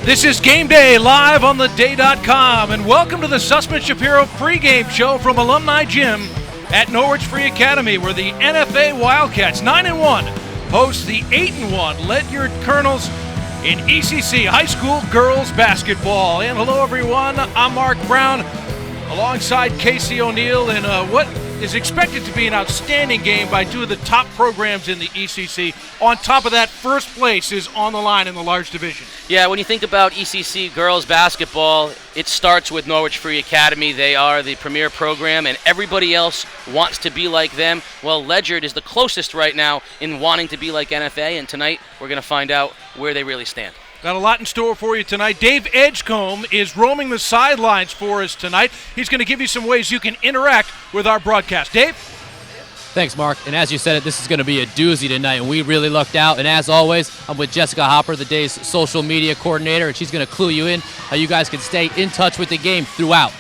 This is Game Day live on theday.com, and welcome to the Sussman Shapiro pregame show from Alumni Gym at Norwich Free Academy, where the NFA Wildcats, 9-1, host the 8-1 Ledyard Colonels in ECC High School Girls Basketball. And hello, everyone. I'm Mark Brown, alongside Casey O'Neill in what is expected to be an outstanding game by two of the top programs in the ECC. On top of that, first place is on the line in the large division. Yeah, when you think about ECC girls basketball, it starts with Norwich Free Academy. They are the premier program, and everybody else wants to be like them. Well, Ledyard is the closest right now in wanting to be like NFA, and tonight we're going to find out where they really stand. Got a lot in store for you tonight. Dave Edgecombe is roaming the sidelines for us tonight. He's going to give you some ways you can interact with our broadcast. Dave? Thanks, Mark. And as you said, this is going to be a doozy tonight, and we really lucked out. And as always, I'm with Jessica Hopper, the day's social media coordinator, and she's going to clue you in how you guys can stay in touch with the game throughout.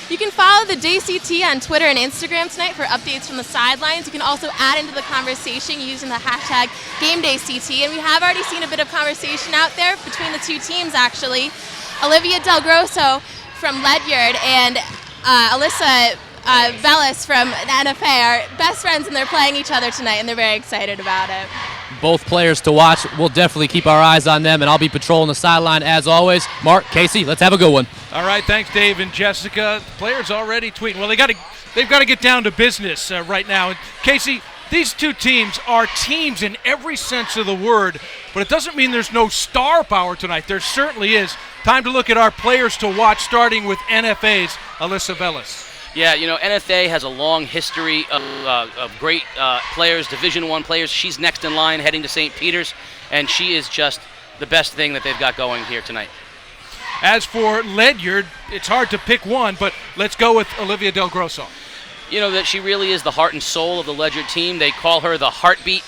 You can follow the Day CT on Twitter and Instagram tonight for updates from the sidelines. You can also add into the conversation using the hashtag GameDayCT. And we have already seen a bit of conversation out there between the two teams, actually. Olivia Del Grosso from Ledyard and Alyssa Vellis from NFA are best friends, and they're playing each other tonight, and they're very excited about it. Both players to watch. We'll definitely keep our eyes on them, and I'll be patrolling the sideline as always. Mark, Casey, let's have a good one. All right, thanks, Dave and Jessica. The players already tweeting. Well, they've got to get down to business right now. And Casey, these two teams are teams in every sense of the word, but it doesn't mean there's no star power tonight. There certainly is. Time to look at our players to watch, starting with NFA's Alyssa Vellis. Yeah, you know, NFA has a long history of great players, Division I players. She's next in line heading to St. Peter's, and she is just the best thing that they've got going here tonight. As for Ledyard, it's hard to pick one, but let's go with Olivia Del Grosso. You know that she really is the heart and soul of the Ledyard team. They call her the heartbeat.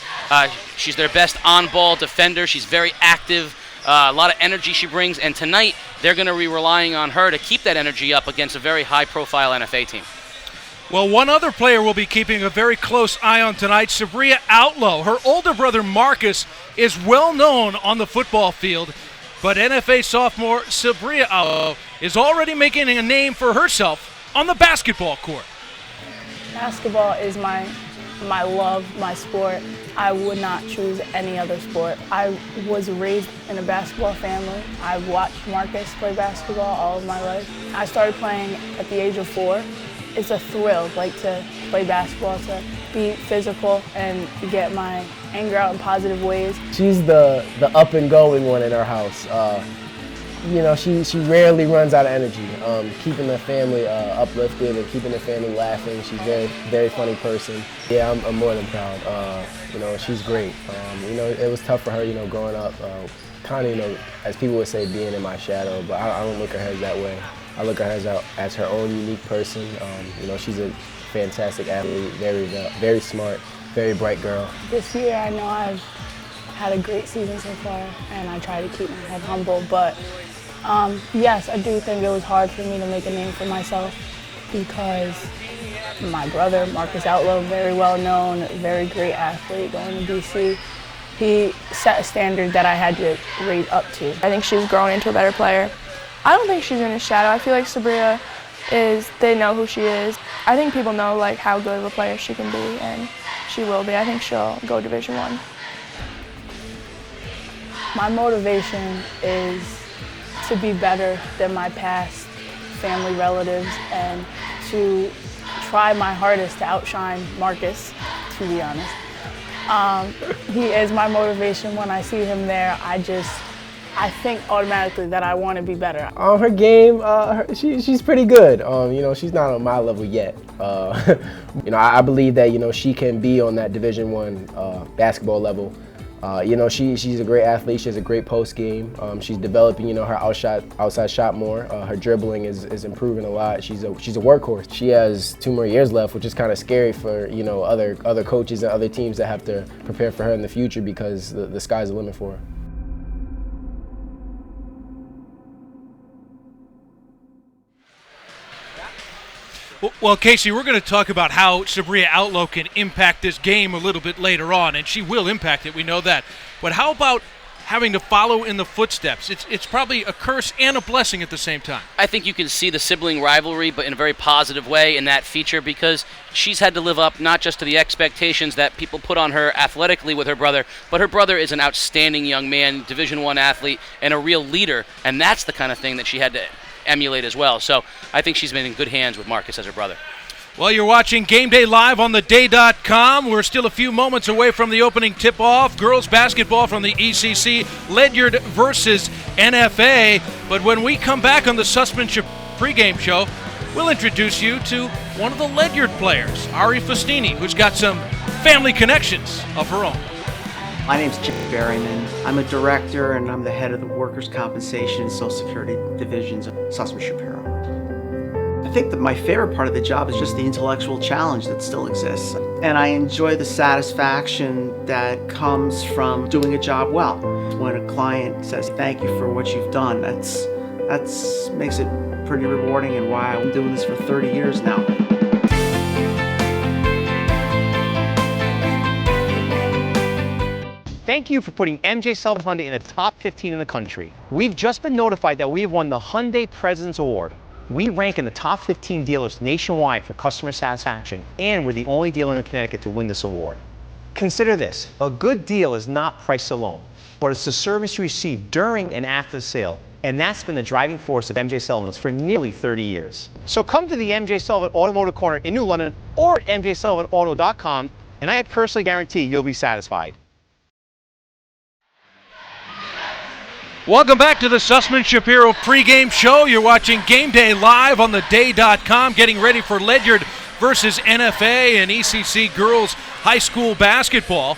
She's their best on-ball defender. She's very active. A lot of energy she brings, and tonight they're going to be relying on her to keep that energy up against a very high-profile NFA team. Well, one other player we'll be keeping a very close eye on tonight, Sabria Outlaw. Her older brother, Marcus, is well known on the football field, but NFA sophomore Sabria Outlaw is already making a name for herself on the basketball court. Basketball is my love, my sport. I would not choose any other sport. I was raised in a basketball family. I've watched Marcus play basketball all of my life. I started playing at the age of 4. It's a thrill, to play basketball, to be physical and to get my anger out in positive ways. She's the up and going one in our house. She rarely runs out of energy, keeping the family uplifted and keeping the family laughing. She's a very, very funny person. Yeah, I'm more than proud. She's great. It was tough for her, growing up, as people would say, being in my shadow, but I don't look at her as that way. I look at her as her own unique person. She's a fantastic athlete, very, very smart, very bright girl. This year, I know I've had a great season so far, and I try to keep my head humble, but yes, I do think it was hard for me to make a name for myself because my brother, Marcus Outlaw, very well known, very great athlete going to DC. He set a standard that I had to raise up to. I think she's grown into a better player. I don't think she's in a shadow. I feel like Sabria they know who she is. I think people know how good of a player she can be, and she will be. I think she'll go Division I. My motivation is to be better than my past family relatives and to try my hardest to outshine Marcus, to be honest. He is my motivation. When I see him there, I think automatically that I want to be better. Her game, she's pretty good. She's not on my level yet. I believe that, she can be on that Division I basketball level. She's a great athlete. She has a great post game. She's developing, her outside shot more. Her dribbling is improving a lot. She's a workhorse. She has 2 more years left, which is kind of scary for other coaches and other teams that have to prepare for her in the future because the sky's the limit for her. Well, Casey, we're going to talk about how Sabria Outlaw can impact this game a little bit later on, and she will impact it, we know that. But how about having to follow in the footsteps. It's probably a curse and a blessing at the same time. I think you can see the sibling rivalry, but in a very positive way in that feature, because she's had to live up not just to the expectations that people put on her athletically with her brother, but her brother is an outstanding young man, Division I athlete, and a real leader, and that's the kind of thing that she had to emulate as well. So I think she's been in good hands with Marcus as her brother. Well, you're watching Game Day live on theday.com. We're still a few moments away from the opening tip-off. Girls basketball from the ECC, Ledyard versus NFA. But when we come back on the Sussman pregame show, we'll introduce you to one of the Ledyard players, Ari Festini, who's got some family connections of her own. My name's Chip Berryman. I'm a director and I'm the head of the Workers' Compensation and Social Security divisions of Sussman Shapiro. I think that my favorite part of the job is just the intellectual challenge that still exists. And I enjoy the satisfaction that comes from doing a job well. When a client says, thank you for what you've done, that's makes it pretty rewarding, and why I'm doing this for 30 years now. Thank you for putting MJ Sullivan Hyundai in the top 15 in the country. We've just been notified that we have won the Hyundai President's Award. We rank in the top 15 dealers nationwide for customer satisfaction, and we're the only dealer in Connecticut to win this award. Consider this: a good deal is not price alone, but it's the service you receive during and after the sale, and that's been the driving force of MJ Sullivan's for nearly 30 years. So come to the MJ Sullivan Automotive Corner in New London or at mjsullivanauto.com, and I personally guarantee you'll be satisfied. Welcome back to the Sussman Shapiro pregame show. You're watching Game Day live on theday.com, getting ready for Ledyard versus NFA and ECC girls high school basketball.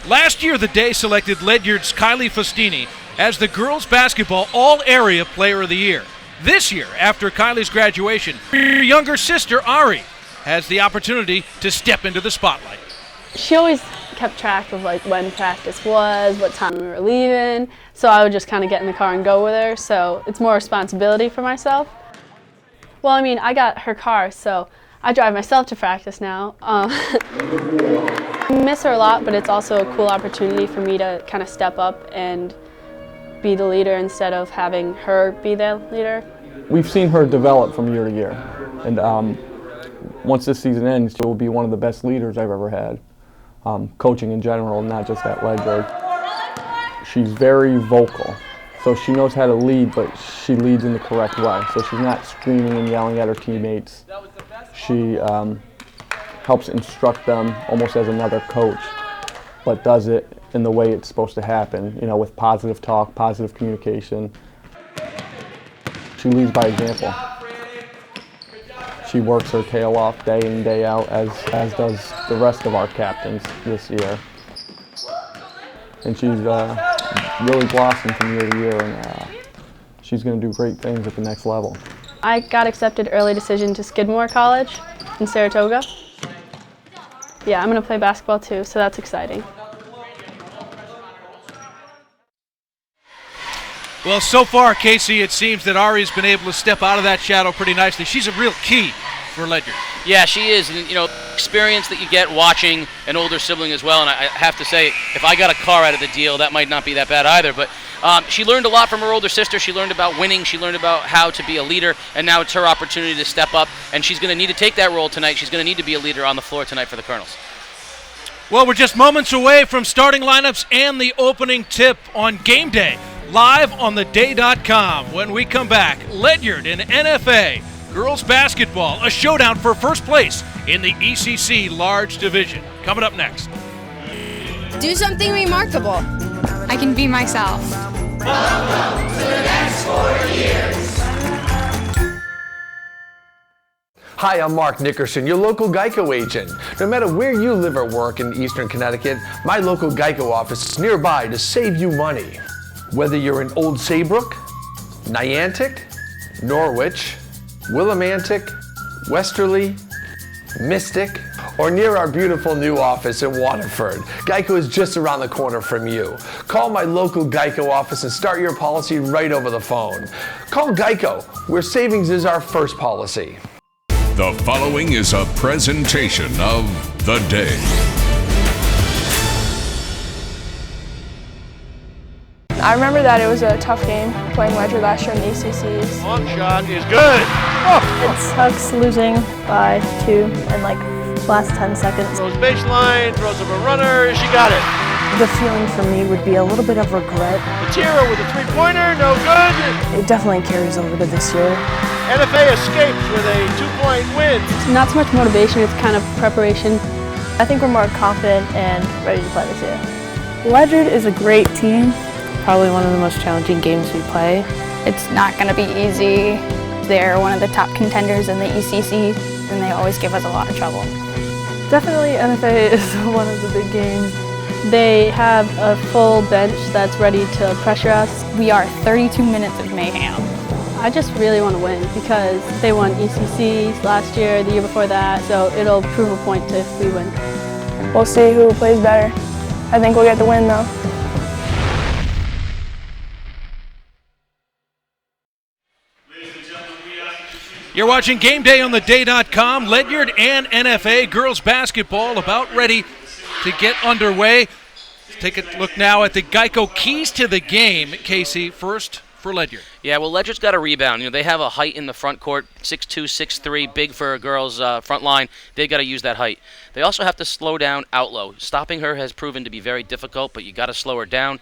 Last year, the Day selected Ledyard's Kylie Festini as the girls basketball all-area player of the year. This year, after Kylie's graduation, her younger sister, Ari, has the opportunity to step into the spotlight. She always kept track of like when practice was, what time we were leaving, so I would just kind of get in the car and go with her, so it's more responsibility for myself. Well, I mean, I got her car, so I drive myself to practice now. I miss her a lot, but it's also a cool opportunity for me to kind of step up and be the leader instead of having her be the leader. We've seen her develop from year to year, and once this season ends, she will be one of the best leaders I've ever had. Coaching in general, not just at Ledyard. She's very vocal, so she knows how to lead, but she leads in the correct way. So she's not screaming and yelling at her teammates. She helps instruct them almost as another coach, but does it in the way it's supposed to happen, you know, with positive talk, positive communication. She leads by example. She works her tail off day in, day out, as does the rest of our captains this year. And she's really blossomed from year to year, and she's going to do great things at the next level. I got accepted early decision to Skidmore College in Saratoga. Yeah, I'm going to play basketball too, so that's exciting. Well, so far, Casey, it seems that Ari's been able to step out of that shadow pretty nicely. She's a real key for Ledyard. Yeah, she is. And, you know, experience that you get watching an older sibling as well. And I have to say, if I got a car out of the deal, that might not be that bad either. But she learned a lot from her older sister. She learned about winning. She learned about how to be a leader. And now it's her opportunity to step up. And she's going to need to take that role tonight. She's going to need to be a leader on the floor tonight for the Colonels. Well, we're just moments away from starting lineups and the opening tip on Game Day, live on theday.com. When we come back, Ledyard and NFA girls basketball, a showdown for first place in the ECC large division. Coming up next. Do something remarkable. I can be myself. Welcome to the next 4 years. Hi, I'm Mark Nickerson, your local Geico agent. No matter where you live or work in Eastern Connecticut, my local Geico office is nearby to save you money. Whether you're in Old Saybrook, Niantic, Norwich, Willimantic, Westerly, Mystic, or near our beautiful new office in Waterford, Geico is just around the corner from you. Call my local Geico office and start your policy right over the phone. Call Geico, where savings is our first policy. The following is a presentation of The Day. I remember that it was a tough game playing Ledyard last year in the ACCs. Long shot is good. It sucks losing by 2 in like last 10 seconds. Throws baseline, throws up a runner, she got it. The feeling for me would be a little bit of regret. Matera with a three-pointer, no good. It definitely carries over to this year. NFA escapes with a 2-point win. It's not so much motivation, it's kind of preparation. I think we're more confident and ready to play this year. Ledyard is a great team. Probably one of the most challenging games we play. It's not going to be easy. They're one of the top contenders in the ECC, and they always give us a lot of trouble. Definitely NFA is one of the big games. They have a full bench that's ready to pressure us. We are 32 minutes of mayhem. I just really want to win because they won ECCs last year, the year before that, so it'll prove a point if we win. We'll see who plays better. I think we'll get the win though. You're watching Game Day on theday.com. Ledyard and NFA girls basketball about ready to get underway. Let's take a look now at the Geico keys to the game. Casey, first for Ledyard. Yeah, well, Ledyard's got a rebound. You know, they have a height in the front court, 6'2", 6'3", big for a girl's front line. They've got to use that height. They also have to slow down Outlow. Stopping her has proven to be very difficult, but you got to slow her down.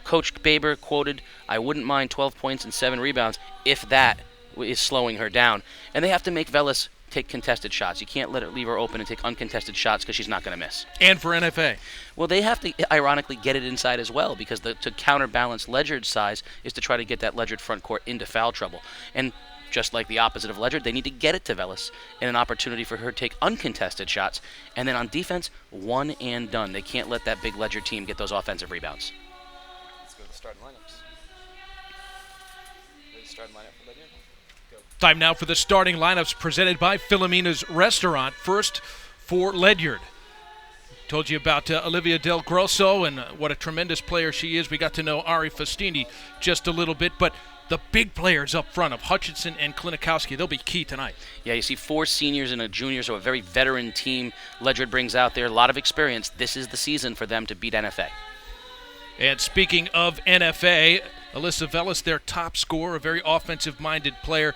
Coach Baber quoted, "I wouldn't mind 12 points and 7 rebounds if that is slowing her down." And they have to make Velis take contested shots. You can't leave her open and take uncontested shots because she's not going to miss. And for NFA? Well, they have to, ironically, get it inside as well because to counterbalance Ledyard's size is to try to get that Ledyard front court into foul trouble. And just like the opposite of Ledyard, they need to get it to Velis and an opportunity for her to take uncontested shots. And then on defense, one and done. They can't let that big Ledyard team get those offensive rebounds. Let's go to the starting lineups. Starting lineup for Ledyard. Time now for the starting lineups presented by Filomena's Restaurant. First for Ledyard. Told you about Olivia Del Grosso and what a tremendous player she is. We got to know Ari Festini just a little bit, but the big players up front of Hutchinson and Klinikowski, they'll be key tonight. Yeah, you see 4 seniors and a junior, so a very veteran team Ledyard brings out there. A lot of experience. This is the season for them to beat NFA. And speaking of NFA, Alyssa Velis, their top scorer, a very offensive-minded player.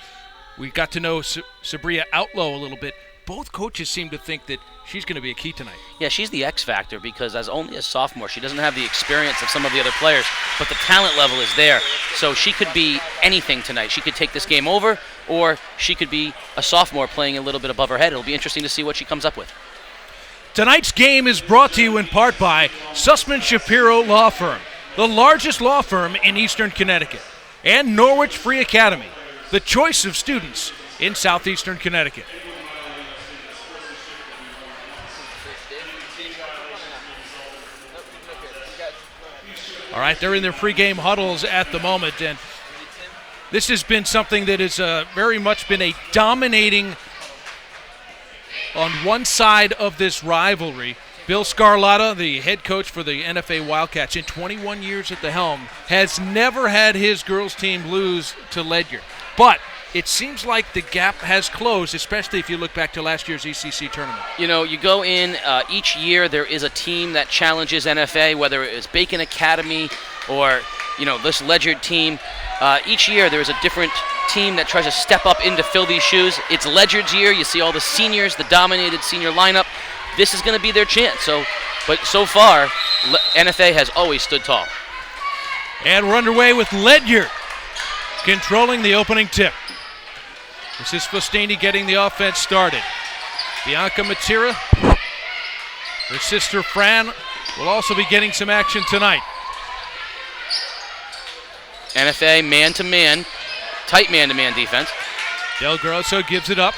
We got to know Sabria Outlaw a little bit. Both coaches seem to think that she's going to be a key tonight. Yeah, she's the X factor because as only a sophomore, she doesn't have the experience of some of the other players, but the talent level is there. So she could be anything tonight. She could take this game over, or she could be a sophomore playing a little bit above her head. It'll be interesting to see what she comes up with. Tonight's game is brought to you in part by Sussman Shapiro Law Firm, the largest law firm in eastern Connecticut, and Norwich Free Academy, the choice of students in southeastern Connecticut. All right, they're in their pregame huddles at the moment, and this has been something that has very much been a dominating on one side of this rivalry. Bill Scarlatta, the head coach for the NFA Wildcats, in 21 years at the helm, has never had his girls team lose to Ledyard. But it seems like the gap has closed, especially if you look back to last year's ECC tournament. You know, you go in each year, there is a team that challenges NFA, whether it is Bacon Academy or, you know, this Ledyard team. Each year there is a different team that tries to step up in to fill these shoes. It's Ledyard's year. You see all the seniors, the dominated senior lineup. This is going to be their chance. But so far, NFA has always stood tall. And we're underway with Ledyard controlling the opening tip. This is Fustini getting the offense started. Bianca Matera, her sister Fran, will also be getting some action tonight. NFA man-to-man, tight man-to-man defense. Del Grosso gives it up.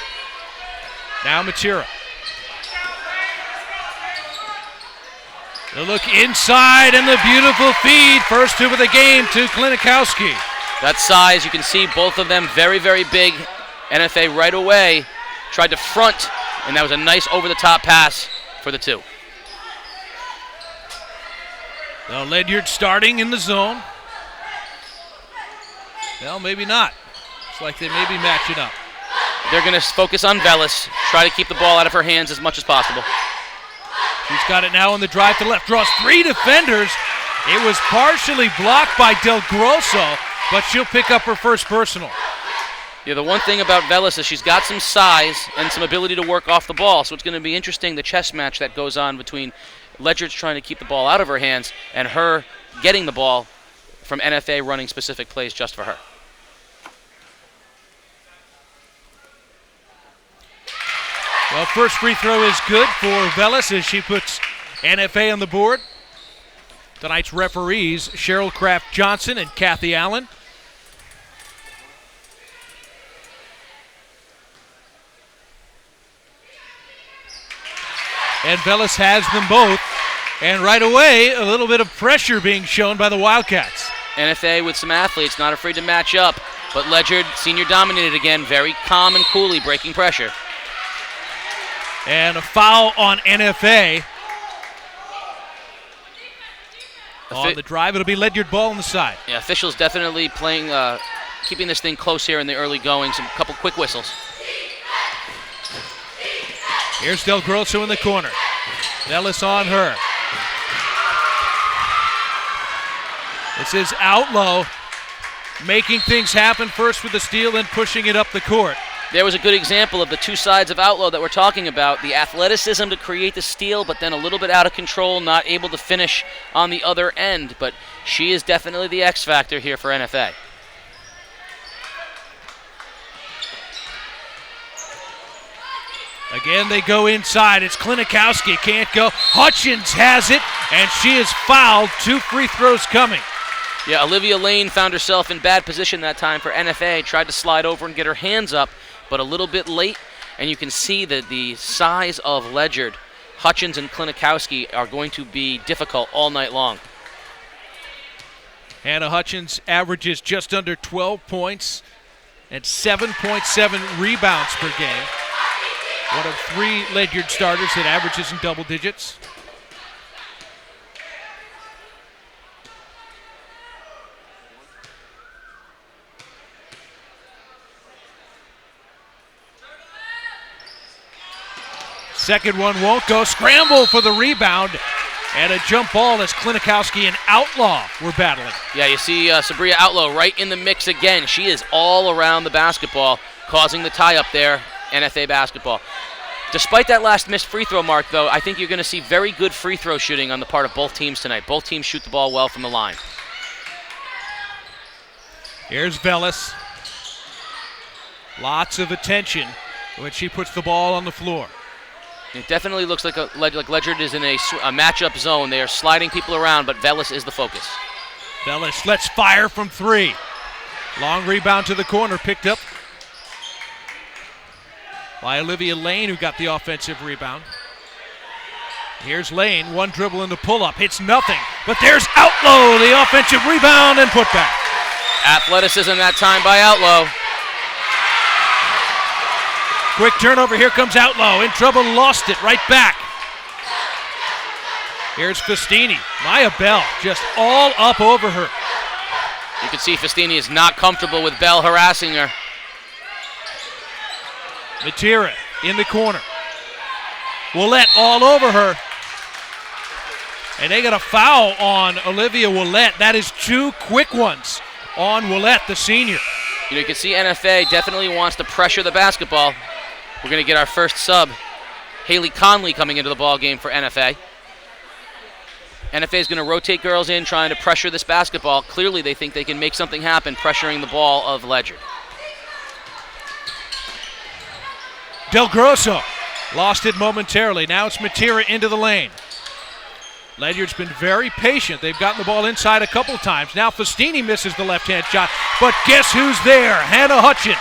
Now Matera. The look inside and the beautiful feed. First 2 of the game to Klinikowski. That size, you can see both of them very, very big. NFA right away tried to front, and that was a nice over-the-top pass for the 2. Now Ledyard starting in the zone. Well, maybe not. Looks like they may be matching up. They're going to focus on Velis, try to keep the ball out of her hands as much as possible. She's got it now on the drive to left. Draws 3 defenders. It was partially blocked by Del Grosso, but she'll pick up her first personal. Yeah, the one thing about Velis is she's got some size and some ability to work off the ball, so it's going to be interesting, the chess match that goes on between Ledyard's trying to keep the ball out of her hands and her getting the ball from NFA running specific plays just for her. Well, first free throw is good for Velis as she puts NFA on the board. Tonight's referees, Cheryl Kraft Johnson and Kathy Allen. And Velis has them both. And right away, a little bit of pressure being shown by the Wildcats. NFA with some athletes, not afraid to match up. But Ledyard, senior dominated again, very calm and coolly breaking pressure. And a foul on NFA. On the drive, it'll be Ledyard ball on the side. Yeah, officials definitely playing, keeping this thing close here in the early going. Some couple quick whistles. Here's Del Grosso in the corner. Velis on her. This is Outlaw making things happen first with the steal, then pushing it up the court. There was a good example of the two sides of Outlaw that we're talking about. The athleticism to create the steal, but then a little bit out of control, not able to finish on the other end. But she is definitely the X factor here for NFA. Again, they go inside. It's Klinikowski, can't go. Hutchins has it, and she is fouled. 2 free throws coming. Yeah, Olivia Lane found herself in bad position that time for NFA. Tried to slide over and get her hands up, but a little bit late. And you can see that the size of Ledyard, Hutchins, and Klinikowski are going to be difficult all night long. Hannah Hutchins averages just under 12 points and 7.7 rebounds per game. One of 3 Ledyard starters that averages in double digits. Second one won't go. Scramble for the rebound. And a jump ball as Klinikowski and Outlaw were battling. Yeah, you see Sabria Outlaw right in the mix again. She is all around the basketball, causing the tie-up there, NFA basketball. Despite that last missed free throw mark, though, I think you're going to see very good free throw shooting on the part of both teams tonight. Both teams shoot the ball well from the line. Here's Velis. Lots of attention when she puts the ball on the floor. It definitely looks like Ledyard is in a matchup zone. They are sliding people around, but Velis is the focus. Velis lets fire from 3. Long rebound to the corner, picked up by Olivia Lane, who got the offensive rebound. Here's Lane, one dribble in the pull-up, hits nothing, but there's Outlaw, the offensive rebound and putback. Athleticism that time by Outlaw. Quick turnover, here comes Outlaw, in trouble, lost it, right back. Here's Festini, Maya Bell just all up over her. You can see Festini is not comfortable with Bell harassing her. Matera in the corner. Willett all over her. And they got a foul on Olivia Willett. That is 2 quick ones on Willett, the senior. You can see NFA definitely wants to pressure the basketball. We're going to get our first sub, Haley Conley, coming into the ball game for NFA. NFA is going to rotate girls in, trying to pressure this basketball. Clearly, they think they can make something happen pressuring the ball of Ledyard. Del Grosso lost it momentarily. Now it's Matera into the lane. Ledyard's been very patient. They've gotten the ball inside a couple times. Now Festini misses the left-hand shot, but guess who's there? Hannah Hutchins.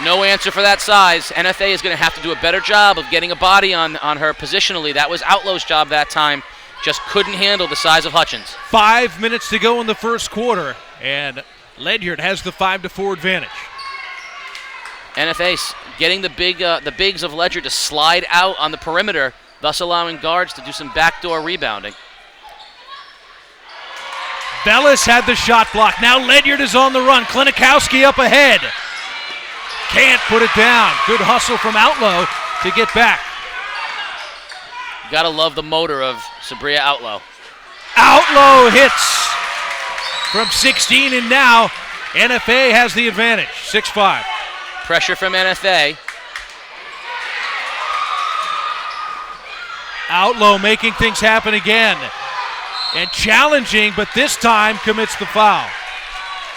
No answer for that size. NFA is going to have to do a better job of getting a body on her positionally. That was Outlaw's job that time. Just couldn't handle the size of Hutchins. 5 minutes to go in the first quarter, and Ledyard has the 5-4 advantage. NFA getting the bigs of Ledyard to slide out on the perimeter, thus allowing guards to do some backdoor rebounding. Velis had the shot block. Now Ledyard is on the run. Klinikowski up ahead. Can't put it down. Good hustle from Outlaw to get back. You gotta love the motor of Sabria Outlaw. Outlaw hits from 16, and now NFA has the advantage, 6-5. Pressure from NFA. Outlaw making things happen again. And challenging, but this time commits the foul.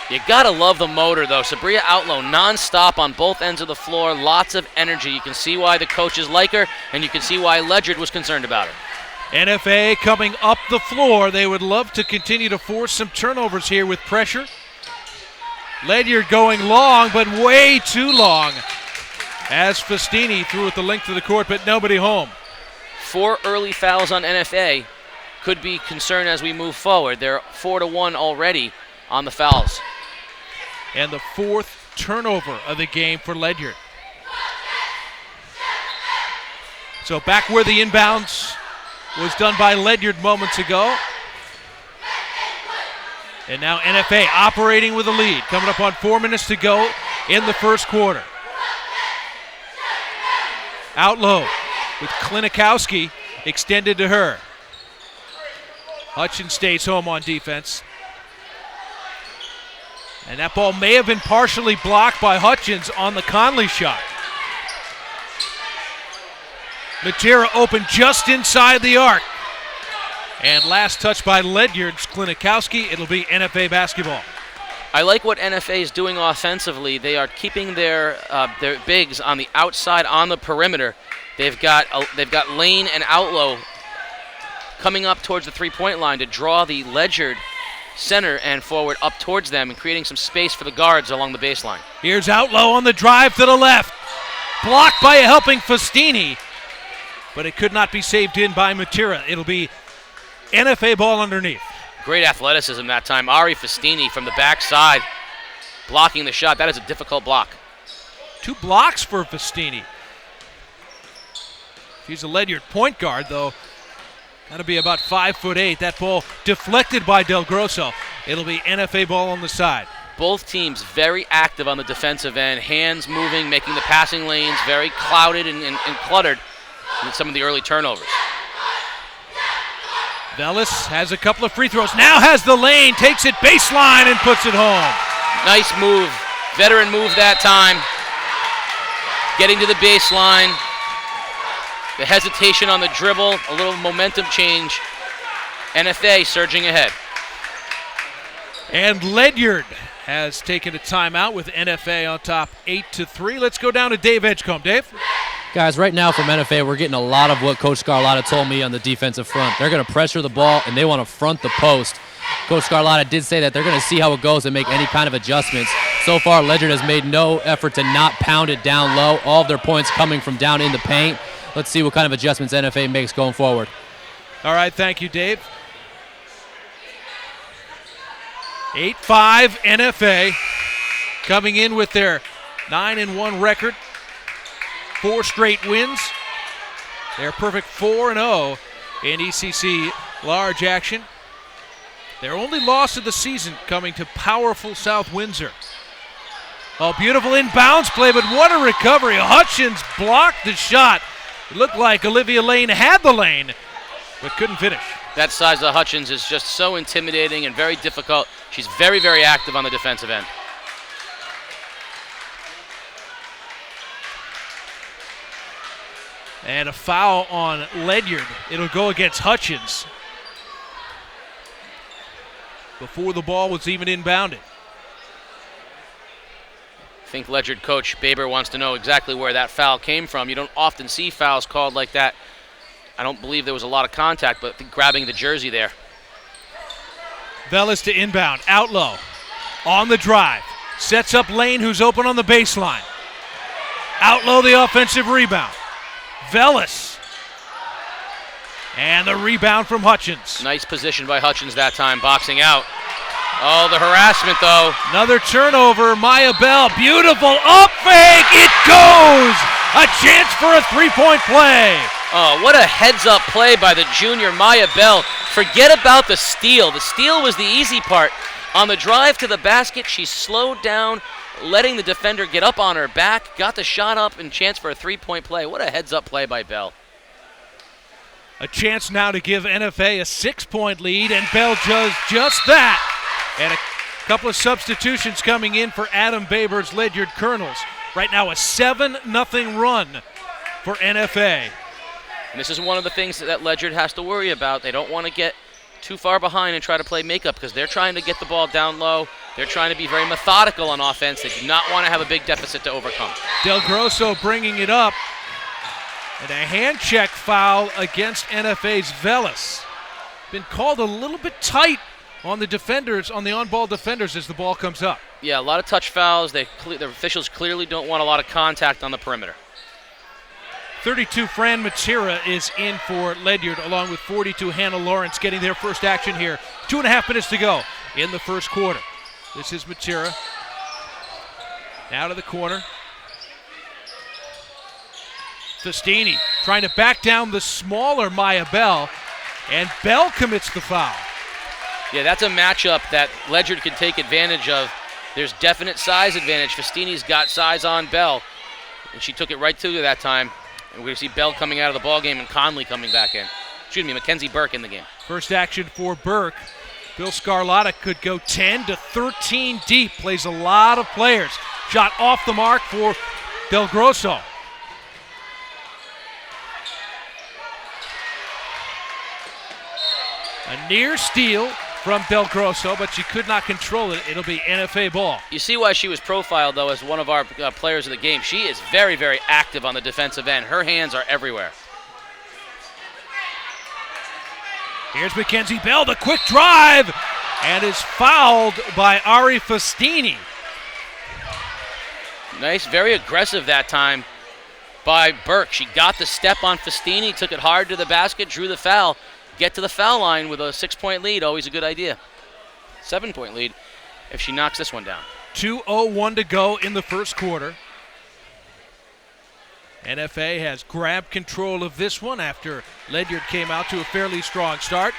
You gotta love the motor though. Sabria Outlaw non-stop on both ends of the floor, lots of energy. You can see why the coaches like her, and you can see why Ledyard was concerned about her. NFA coming up the floor. They would love to continue to force some turnovers here with pressure. Ledyard going long, but way too long, as Festini threw it the length of the court, but nobody home. 4 early fouls on NFA could be concerned as we move forward. They're 4-1 already on the fouls. And the 4th turnover of the game for Ledyard. So back where the inbounds was done by Ledyard moments ago. And now NFA operating with a lead, coming up on 4 minutes to go in the first quarter. Outlaw with Klinikowski extended to her. Hutchins stays home on defense. And that ball may have been partially blocked by Hutchins on the Conley shot. Matera open just inside the arc. And last touch by Ledyard's Klinikowski. It'll be NFA basketball. I like what NFA is doing offensively. They are keeping their bigs on the outside on the perimeter. They've got Lane and Outlaw coming up towards the three-point line to draw the Ledyard center and forward up towards them and creating some space for the guards along the baseline. Here's Outlaw on the drive to the left. Blocked by a helping Festini, but it could not be saved in by Matera. It'll be NFA ball underneath. Great athleticism that time. Ari Festini from the backside blocking the shot. That is a difficult block. 2 blocks for Festini. He's a Ledyard point guard, though. Got to be about 5'8". That ball deflected by Del Grosso. It'll be NFA ball on the side. Both teams very active on the defensive end. Hands moving, making the passing lanes very clouded and cluttered with some of the early turnovers. Velas has a couple of free throws. Now has the lane, takes it baseline and puts it home. Nice move. Veteran move that time. Getting to the baseline. The hesitation on the dribble, a little momentum change. NFA surging ahead. And Ledyard has taken a timeout with NFA on top 8-3. Let's go down to Dave Edgecombe. Dave? Guys, right now from NFA, we're getting a lot of what Coach Scarlotta told me on the defensive front. They're going to pressure the ball, and they want to front the post. Coach Scarlotta did say that they're going to see how it goes and make any kind of adjustments. So far, Ledyard has made no effort to not pound it down low. All of their points coming from down in the paint. Let's see what kind of adjustments NFA makes going forward. All right, thank you, Dave. 8-5 NFA coming in with their 9-1 record. 4 straight wins. They're perfect 4-0 in ECC large action. Their only loss of the season coming to powerful South Windsor. Oh, beautiful inbounds play, but what a recovery. Hutchins blocked the shot. It looked like Olivia Lane had the lane, but couldn't finish. That size of Hutchins is just so intimidating and very difficult. She's very, very active on the defensive end. And a foul on Ledyard. It'll go against Hutchins before the ball was even inbounded. I think Ledyard coach Baber wants to know exactly where that foul came from. You don't often see fouls called like that. I don't believe there was a lot of contact, but grabbing the jersey there. Velas to inbound. Outlaw on the drive. Sets up Lane, who's open on the baseline. Outlaw the offensive rebound. Velas. And the rebound from Hutchins. Nice position by Hutchins that time, boxing out. Oh, the harassment, though. Another turnover. Maya Bell, beautiful up fake. It goes. A chance for a three-point play. Oh, what a heads-up play by the junior Maya Bell. Forget about the steal. The steal was the easy part. On the drive to the basket, she slowed down, letting the defender get up on her back, got the shot up, and chance for a three-point play. What a heads-up play by Bell. A chance now to give NFA a 6-point lead, and Bell does just that. And a couple of substitutions coming in for Adam Baber's Ledyard Colonels. Right now a 7-0 run for NFA. And this is one of the things that Ledyard has to worry about. They don't want to get too far behind and try to play makeup because they're trying to get the ball down low. They're trying to be very methodical on offense. They do not want to have a big deficit to overcome. Del Grosso bringing it up. And a hand check foul against NFA's Velas. Been called a little bit tight on the defenders, on the on-ball defenders as the ball comes up. Yeah, a lot of touch fouls. The officials clearly don't want a lot of contact on the perimeter. 32 Fran Matera is in for Ledyard, along with 42 Hannah Lawrence getting their first action here. 2.5 minutes to go in the first quarter. This is Matera. Now to the corner. Festini trying to back down the smaller Maya Bell, and Bell commits the foul. Yeah, that's a matchup that Ledyard can take advantage of. There's definite size advantage. Festini's got size on Bell, and she took it right to her that time. And we're going to see Bell coming out of the ball game and Conley coming back in. Excuse me, Mackenzie Burke in the game. First action for Burke. Bill Scarlotta could go 10 to 13 deep. Plays a lot of players. Shot off the mark for Del Grosso. A near steal from Del Grosso, but she could not control it. It'll be NFA ball. You see why she was profiled, though, as one of our players of the game. She is very, very active on the defensive end. Her hands are everywhere. Here's Mackenzie Bell, the quick drive, and is fouled by Ari Festini. Nice, very aggressive that time by Burke. She got the step on Festini, took it hard to the basket, drew the foul. Get to the foul line with a 6-point lead, always a good idea. 7-point lead if she knocks this one down. 2:01 to go in the first quarter. NFA has grabbed control of this one after Ledyard came out to a fairly strong start.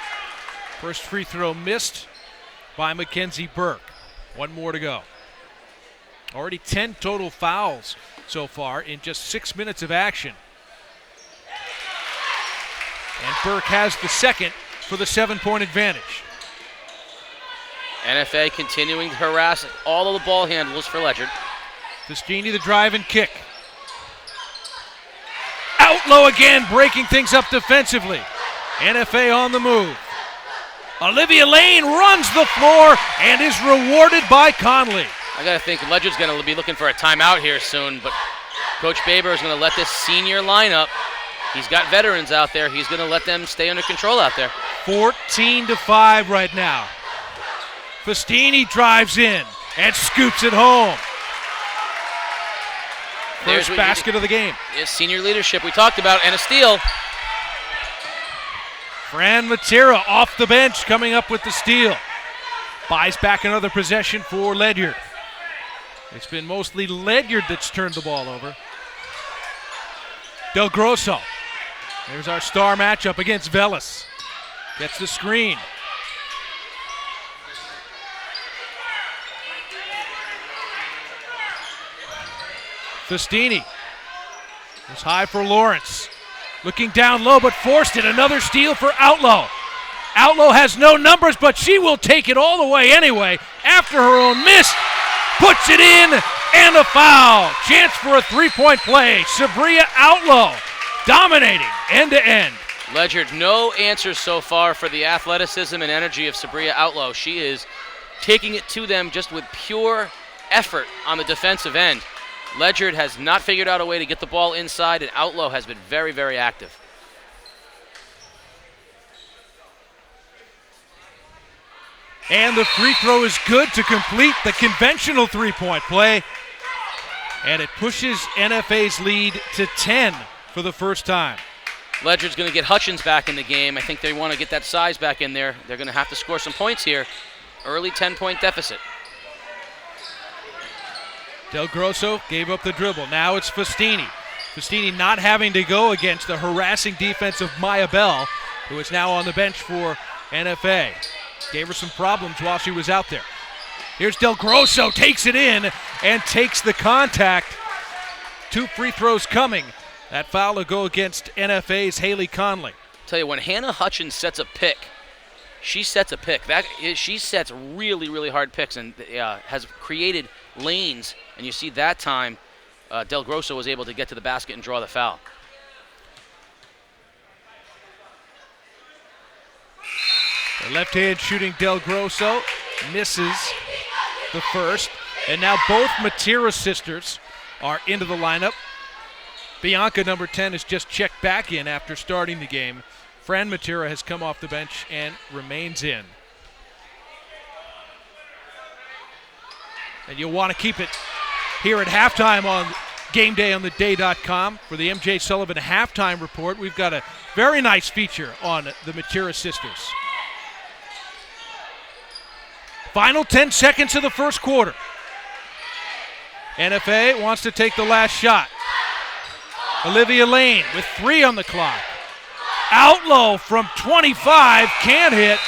First free throw missed by Mackenzie Burke. One more to go. Already 10 total fouls so far in just 6 minutes of action. And Burke has the second for the 7-point advantage. NFA continuing to harass all of the ball handlers for Ledyard. Festini the drive and kick. Outlaw again, breaking things up defensively. NFA on the move. Olivia Lane runs the floor and is rewarded by Conley. I got to think Ledyard's going to be looking for a timeout here soon, but Coach Baber is going to let this senior lineup, he's got veterans out there, he's going to let them stay under control out there. 14-5 right now. Festini drives in and scoops it home. First basket of the game. Is senior leadership we talked about, and a steal. Fran Matera off the bench coming up with the steal. Buys back another possession for Ledyard. It's been mostly Ledyard that's turned the ball over. Del Grosso. There's our star matchup against Velas. Gets the screen. Festini was high for Lawrence. Looking down low, but forced it. Another steal for Outlaw. Outlaw has no numbers, but she will take it all the way anyway. After her own miss, puts it in, and a foul. Chance for a three-point play. Sabria Outlaw dominating end-to-end. Ledyard, no answers so far for the athleticism and energy of Sabria Outlaw. She is taking it to them just with pure effort on the defensive end. Ledyard has not figured out a way to get the ball inside, and Outlaw has been very, very active. And the free throw is good to complete the conventional three-point play. And it pushes NFA's lead to 10 for the first time. Ledyard's going to get Hutchins back in the game. I think they want to get that size back in there. They're going to have to score some points here. Early 10-point deficit. Del Grosso gave up the dribble. Now it's Festini. Festini not having to go against the harassing defense of Maya Bell, who is now on the bench for NFA. Gave her some problems while she was out there. Here's Del Grosso, takes it in and takes the contact. 2 free throws coming. That foul will go against NFA's Haley Conley. tell you, when Hannah Hutchins sets a pick, she sets a pick. She sets really, really hard picks and has created lanes. And you see that time, Del Grosso was able to get to the basket and draw the foul. The left-hand shooting Del Grosso misses the first. And now both Matera sisters are into the lineup. Bianca, number 10, has just checked back in after starting the game. Fran Matera has come off the bench and remains in. And you'll want to keep it here at halftime on GameDay for the MJ Sullivan halftime report. We've got a very nice feature on the Matera sisters. Final 10 seconds of the first quarter. NFA wants to take the last shot. Olivia Lane with 3 on the clock. Outlow from 25, can't hit.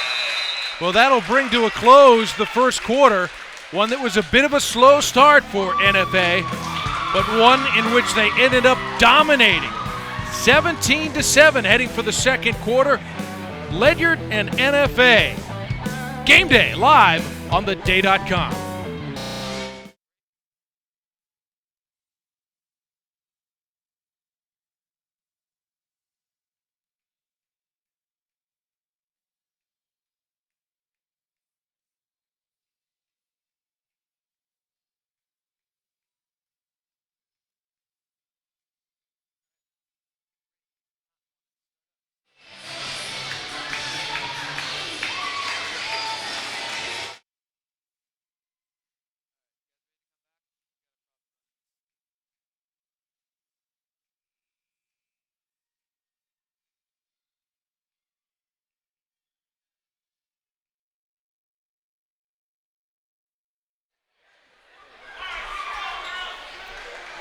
Well, that'll bring to a close the first quarter. One that was a bit of a slow start for NFA, but one in which they ended up dominating. 17-7 heading for the second quarter. Ledyard and NFA. Game Day live on theday.com.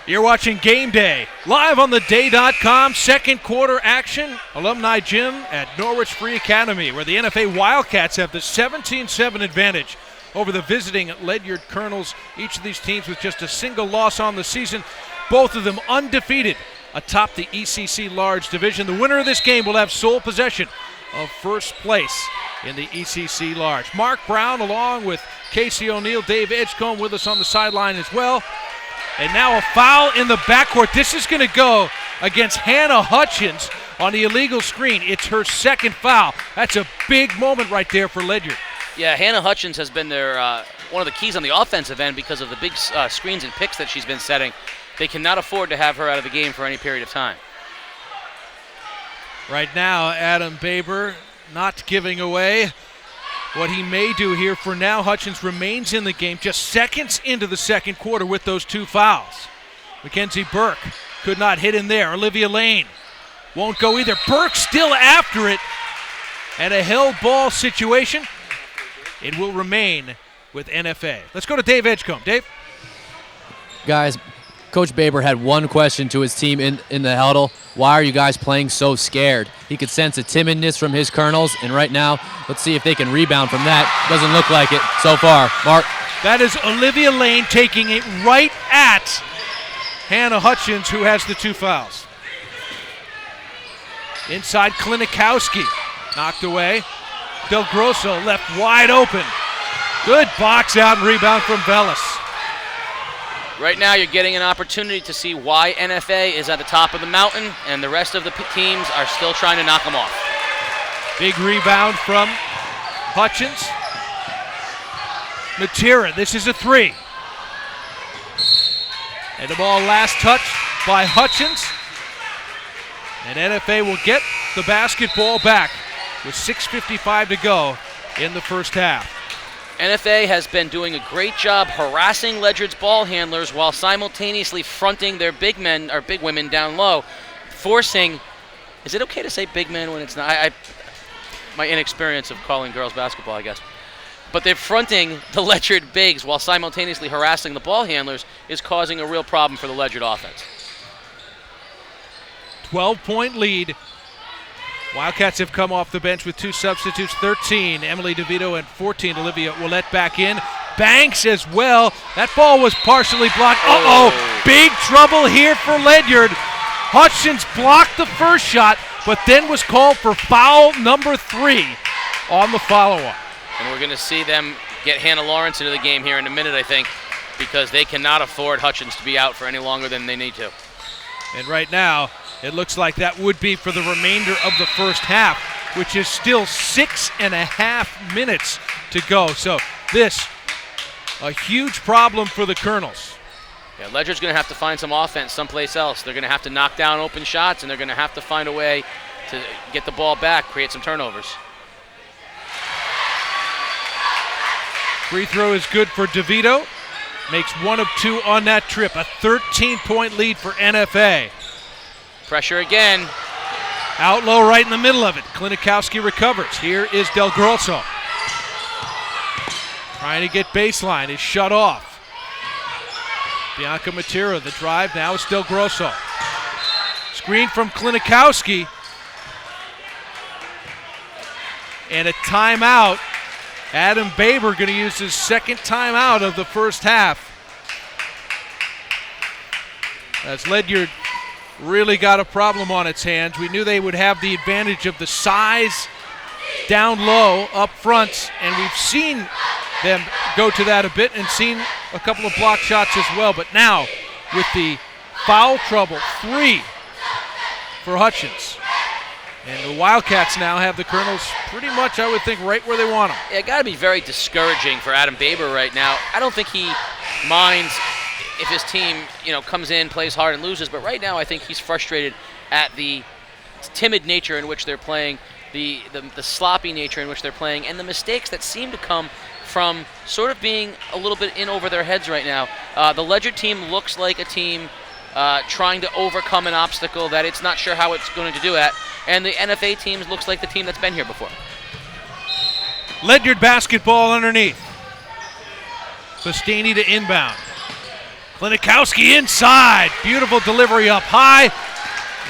You're watching Game Day, live on theday.com. Second quarter action, Alumni Gym at Norwich Free Academy, where the NFA Wildcats have the 17-7 advantage over the visiting Ledyard Colonels. Each of these teams with just a single loss on the season, both of them undefeated atop the ECC Large Division. The winner of this game will have sole possession of first place in the ECC Large. Mark Brown along with Casey O'Neill, Dave Edgecombe with us on the sideline as well. And now a foul in the backcourt. This is going to go against Hannah Hutchins on the illegal screen. It's her second foul. That's a big moment right there for Ledyard. Yeah, Hannah Hutchins has been their one of the keys on the offensive end because of the big screens and picks that she's been setting. They cannot afford to have her out of the game for any period of time. Right now, Adam Baber not giving away what he may do here. For now, Hutchins remains in the game just seconds into the second quarter with those 2 fouls. Mackenzie Burke could not hit in there. Olivia Lane won't go either. Burke still after it. And a held ball situation. It will remain with NFA. Let's go to Dave Edgecombe. Dave? Guys, Coach Baber had one question to his team in the huddle. Why are you guys playing so scared? He could sense a timidness from his Colonels, and right now, let's see if they can rebound from that. Doesn't look like it so far. Mark? That is Olivia Lane taking it right at Hannah Hutchins, who has the 2 fouls. Inside, Klinikowski knocked away. Del Grosso left wide open. Good box out and rebound from Bellis. Right now, you're getting an opportunity to see why NFA is at the top of the mountain, and the rest of the teams are still trying to knock them off. Big rebound from Hutchins. Matera, this is a 3. And the ball last touched by Hutchins. And NFA will get the basketball back with 6:55 to go in the first half. NFA has been doing a great job harassing Ledyard's ball handlers while simultaneously fronting their big men or big women down low, forcing. Is it okay to say big men when it's not? My inexperience of calling girls basketball, I guess. But they're fronting the Ledyard bigs while simultaneously harassing the ball handlers is causing a real problem for the Ledyard offense. 12-point lead. Wildcats have come off the bench with 2 substitutes, 13, Emily DeVito, and 14, Olivia Willette back in. Banks as well. That ball was partially blocked. Uh-oh, big trouble here for Ledyard. Hutchins blocked the first shot, but then was called for foul number 3 on the follow-up. And we're going to see them get Hannah Lawrence into the game here in a minute, I think, because they cannot afford Hutchins to be out for any longer than they need to. And right now, it looks like that would be for the remainder of the first half, which is still 6.5 minutes to go. So this, a huge problem for the Colonels. Yeah, Ledyard's going to have to find some offense someplace else. They're going to have to knock down open shots, and they're going to have to find a way to get the ball back, create some turnovers. Free throw is good for DeVito. Makes 1 of 2 on that trip. A 13-point lead for NFA. Pressure again. Outlaw right in the middle of it. Klinikowski recovers. Here is Del Grosso. Trying to get baseline. Is shut off. Bianca Matera, the drive. Now it's Del Grosso. Screen from Klinikowski. And a timeout. Adam Baber going to use his second timeout of the first half. As Ledyard really got a problem on its hands. We knew they would have the advantage of the size down low up front, and we've seen them go to that a bit and seen a couple of block shots as well. But now with the foul trouble, 3 for Hutchins. And the Wildcats now have the Colonels pretty much, I would think, right where they want them. Yeah, it got to be very discouraging for Adam Baber right now. I don't think he minds if his team, comes in, plays hard, and loses. But right now, I think he's frustrated at the timid nature in which they're playing, the sloppy nature in which they're playing, and the mistakes that seem to come from sort of being a little bit in over their heads right now. The Ledyard team looks like a team trying to overcome an obstacle that it's not sure how it's going to do at. And the NFA team looks like the team that's been here before. Ledyard basketball underneath. Festini to inbound. Klinikowski inside. Beautiful delivery up high.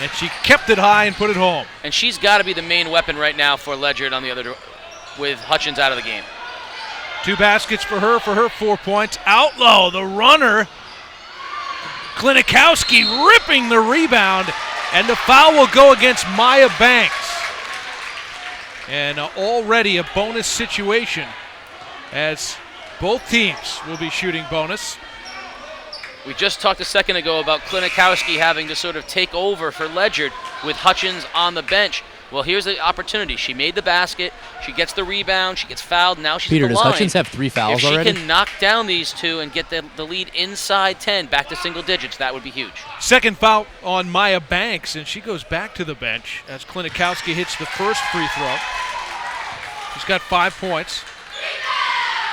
And she kept it high and put it home. And she's got to be the main weapon right now for Ledyard on the other, with Hutchins out of the game. 2 baskets for her 4 points. Outlaw, the runner. Klinikowski ripping the rebound. And the foul will go against Maya Banks. And already a bonus situation as both teams will be shooting bonus. We just talked a second ago about Klinikowski having to sort of take over for Ledyard with Hutchins on the bench. Well, here's the opportunity. She made the basket. She gets the rebound. She gets fouled. Now she's Peter, at the does line. Hutchins have 3 fouls already? If she can knock down these 2 and get the lead inside 10, back to single digits, that would be huge. Second foul on Maya Banks, and she goes back to the bench as Klinikowski hits the first free throw. She's got 5 points.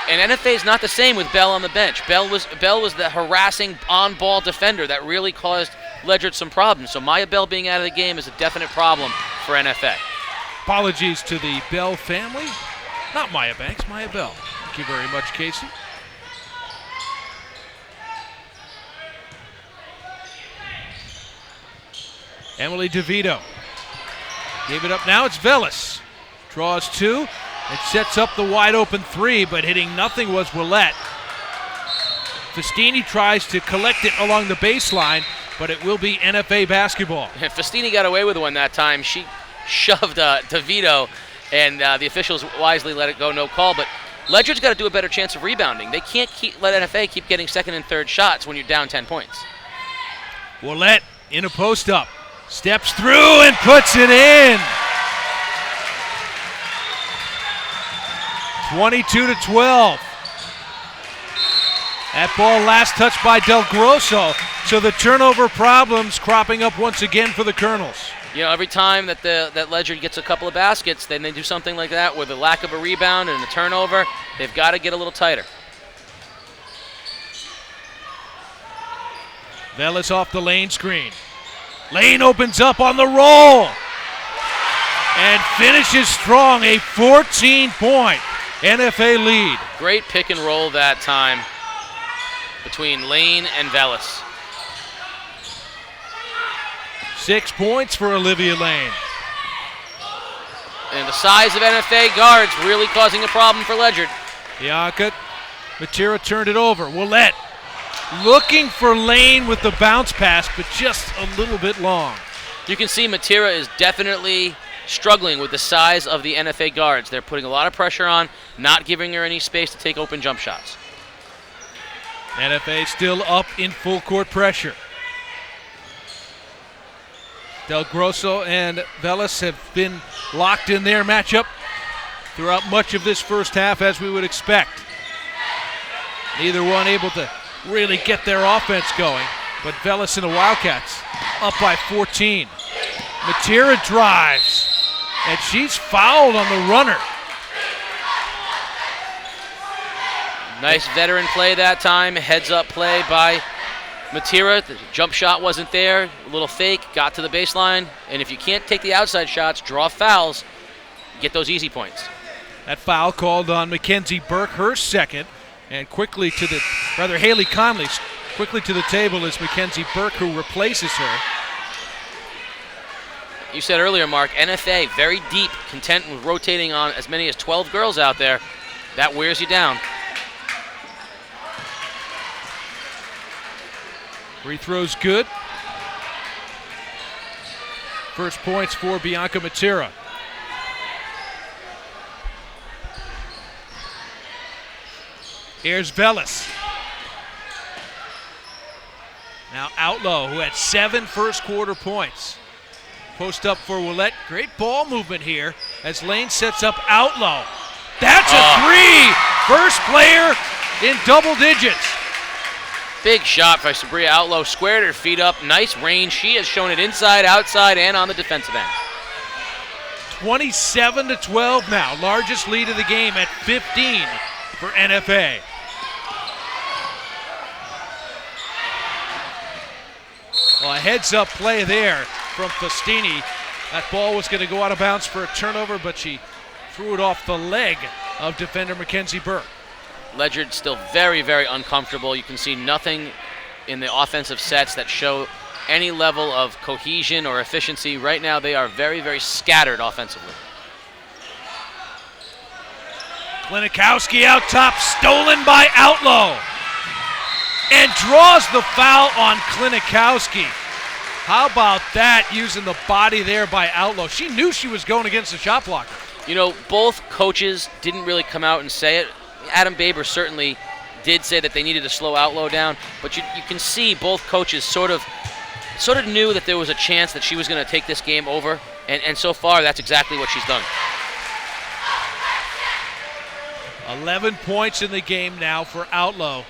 And NFA is not the same with Bell on the bench. Bell was the harassing on-ball defender that really caused Ledyard some problems. So Maya Bell being out of the game is a definite problem for NFA. Apologies to the Bell family. Not Maya Banks, Maya Bell. Thank you very much, Casey. Emily DeVito. Gave it up. Now it's Velas. Draws 2. It sets up the wide open 3, but hitting nothing was Willette. Festini tries to collect it along the baseline, but it will be NFA basketball. Festini got away with one that time. She shoved DeVito, and the officials wisely let it go, no call. But Ledyard's got to do a better chance of rebounding. They can't let NFA keep getting second and third shots when you're down 10 points. Willette in a post-up. Steps through and puts it in. 22-12. That ball last touched by Del Grosso. So the turnover problems cropping up once again for the Colonels. Every time that Ledyard gets a couple of baskets, then they do something like that with a lack of a rebound and a turnover. They've got to get a little tighter. Velas off the lane screen. Lane opens up on the roll and finishes strong. A 14-point NFA lead. Great pick and roll that time between Lane and Velas. 6 points for Olivia Lane. And the size of NFA guards really causing a problem for Ledyard. Bianca Matera turned it over. Willette looking for Lane with the bounce pass, but just a little bit long. You can see Matera is definitely struggling with the size of the NFA guards. They're putting a lot of pressure on, not giving her any space to take open jump shots. NFA still up in full court pressure. Del Grosso and Velas have been locked in their matchup throughout much of this first half, as we would expect. Neither one able to really get their offense going, but Velas and the Wildcats up by 14. Matera drives, and she's fouled on the runner. Nice veteran play that time, heads-up play by Matera. The jump shot wasn't there, a little fake, got to the baseline, and if you can't take the outside shots, draw fouls, get those easy points. That foul called on Mackenzie Burke, her second, and quickly to the, rather Haley Conley, quickly to the table is Mackenzie Burke, who replaces her. You said earlier, Mark, NFA, very deep, content with rotating on as many as 12 girls out there. That wears you down. Free throw's good. First points for Bianca Matera. Here's Velas. Now Outlaw, who had 7 first quarter points. Post up for Willette. Great ball movement here as Lane sets up Outlaw. That's a three! First player in double digits. Big shot by Sabria Outlaw, squared her feet up, nice range. She has shown it inside, outside, and on the defensive end. 27-12 now, largest lead of the game at 15 for NFA. Well, a heads-up play there from Festini. That ball was going to go out of bounds for a turnover, but she threw it off the leg of defender Mackenzie Burke. Ledyard still very, very uncomfortable. You can see nothing in the offensive sets that show any level of cohesion or efficiency. Right now, they are very, very scattered offensively. Klinikowski out top, stolen by Outlaw. And draws the foul on Klinikowski. How about that, using the body there by Outlaw? She knew she was going against the shot blocker. You know, both coaches didn't really come out and say it. Adam Baber certainly did say that they needed to slow Outlaw down, but you can see both coaches sort of knew that there was a chance that she was going to take this game over, and so far that's exactly what she's done. 11 points in the game now for Outlaw,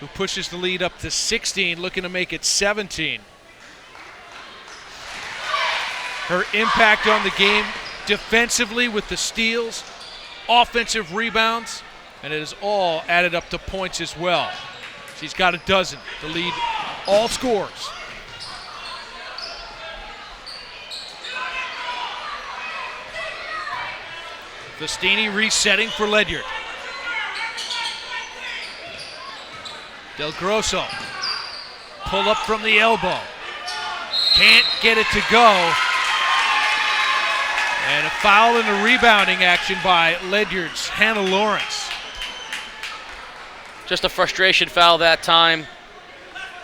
who pushes the lead up to 16, looking to make it 17. Her impact on the game defensively with the steals, offensive rebounds, and it is all added up to points as well. She's got a dozen to lead all scores. Festini resetting for Ledyard. Del Grosso, pull up from the elbow. Can't get it to go. And a foul in the rebounding action by Ledyard's Hannah Lawrence. Just a frustration foul that time.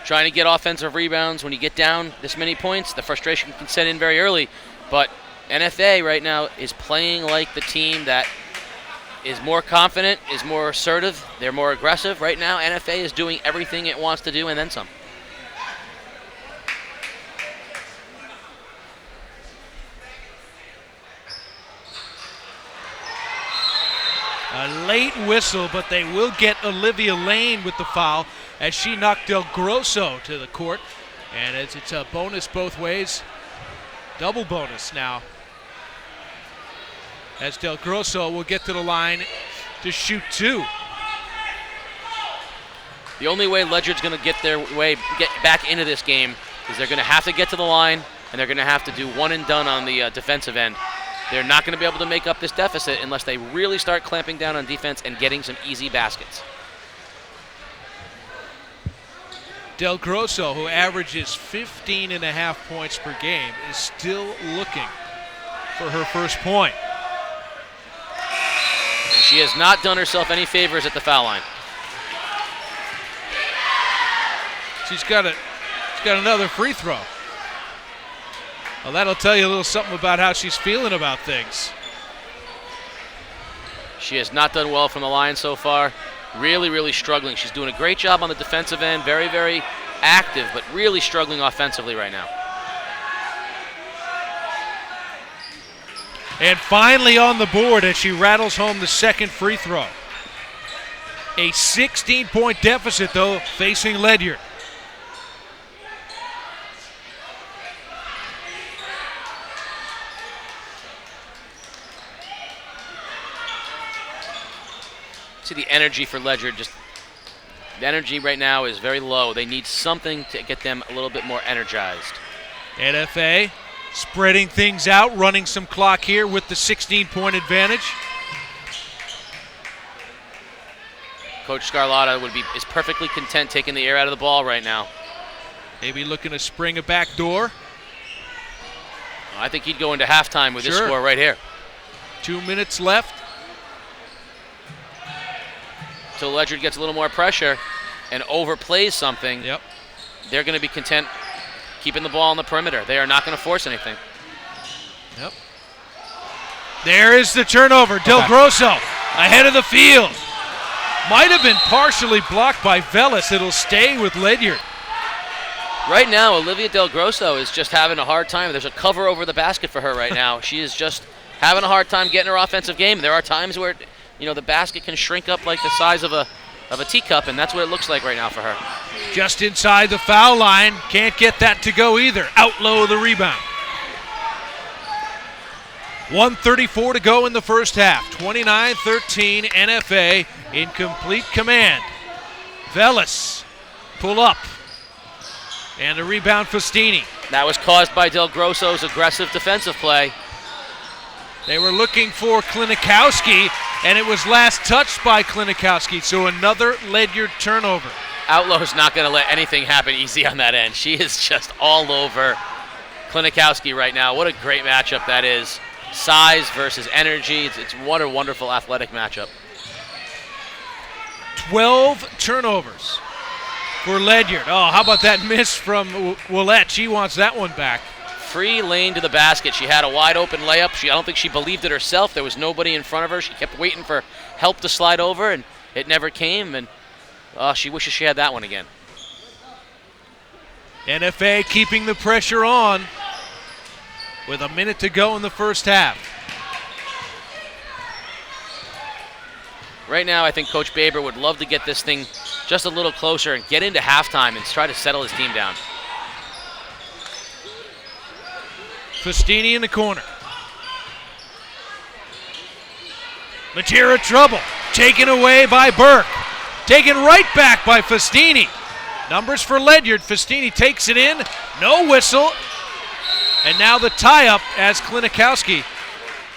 Trying to get offensive rebounds. When you get down this many points, the frustration can set in very early. But NFA right now is playing like the team that is more confident, is more assertive, they're more aggressive. Right now, NFA is doing everything it wants to do and then some. A late whistle, but they will get Olivia Lane with the foul as she knocked Del Grosso to the court. And it's a bonus both ways, double bonus now, as Del Grosso will get to the line to shoot 2. The only way Ledyard's going to get back into this game is they're going to have to get to the line, and they're going to have to do one and done on the defensive end. They're not going to be able to make up this deficit unless they really start clamping down on defense and getting some easy baskets. Del Grosso, who averages 15.5 points per game, is still looking for her first point. And she has not done herself any favors at the foul line. She's got another free throw. Well, that'll tell you a little something about how she's feeling about things. She has not done well from the line so far. Really, really struggling. She's doing a great job on the defensive end. Very, very active, but really struggling offensively right now. And finally on the board as she rattles home the second free throw. A 16-point deficit, though, facing Ledyard. See the energy for Ledyard. The energy right now is very low. They need something to get them a little bit more energized. NFA spreading things out, running some clock here with the 16-point advantage. Coach Scarlotta is perfectly content taking the air out of the ball right now. Maybe looking to spring a back door. I think he'd go into halftime with this score right here. 2 minutes left. Until Ledyard gets a little more pressure and overplays something, they're going to be content keeping the ball on the perimeter. They are not going to force anything. Yep. There is the turnover. Del Grosso ahead of the field. Might have been partially blocked by Velis. It'll stay with Ledyard. Right now, Olivia Del Grosso is just having a hard time. There's a cover over the basket for her right now. She is just having a hard time getting her offensive game. There are times where, the basket can shrink up like the size of a teacup, and that's what it looks like right now for her. Just inside the foul line. Can't get that to go either. Out low the rebound. 1:34 to go in the first half. 29-13 NFA in complete command. Velis pull up. And a rebound Festini. That was caused by Del Grosso's aggressive defensive play. They were looking for Klinikowski, and it was last touched by Klinikowski, so another Ledyard turnover. Outlow's not going to let anything happen easy on that end. She is just all over Klinikowski right now. What a great matchup that is. Size versus energy. It's what a wonderful athletic matchup. 12 turnovers for Ledyard. Oh, how about that miss from Willette? She wants that one back. Free lane to the basket. She had a wide open layup. I don't think she believed it herself. There was nobody in front of her. She kept waiting for help to slide over, and it never came. And she wishes she had that one again. NFA keeping the pressure on with a minute to go in the first half. Right now, I think Coach Baber would love to get this thing just a little closer and get into halftime and try to settle his team down. Festini in the corner. Matera trouble. Taken away by Burke. Taken right back by Festini. Numbers for Ledyard. Festini takes it in. No whistle. And now the tie-up as Klinikowski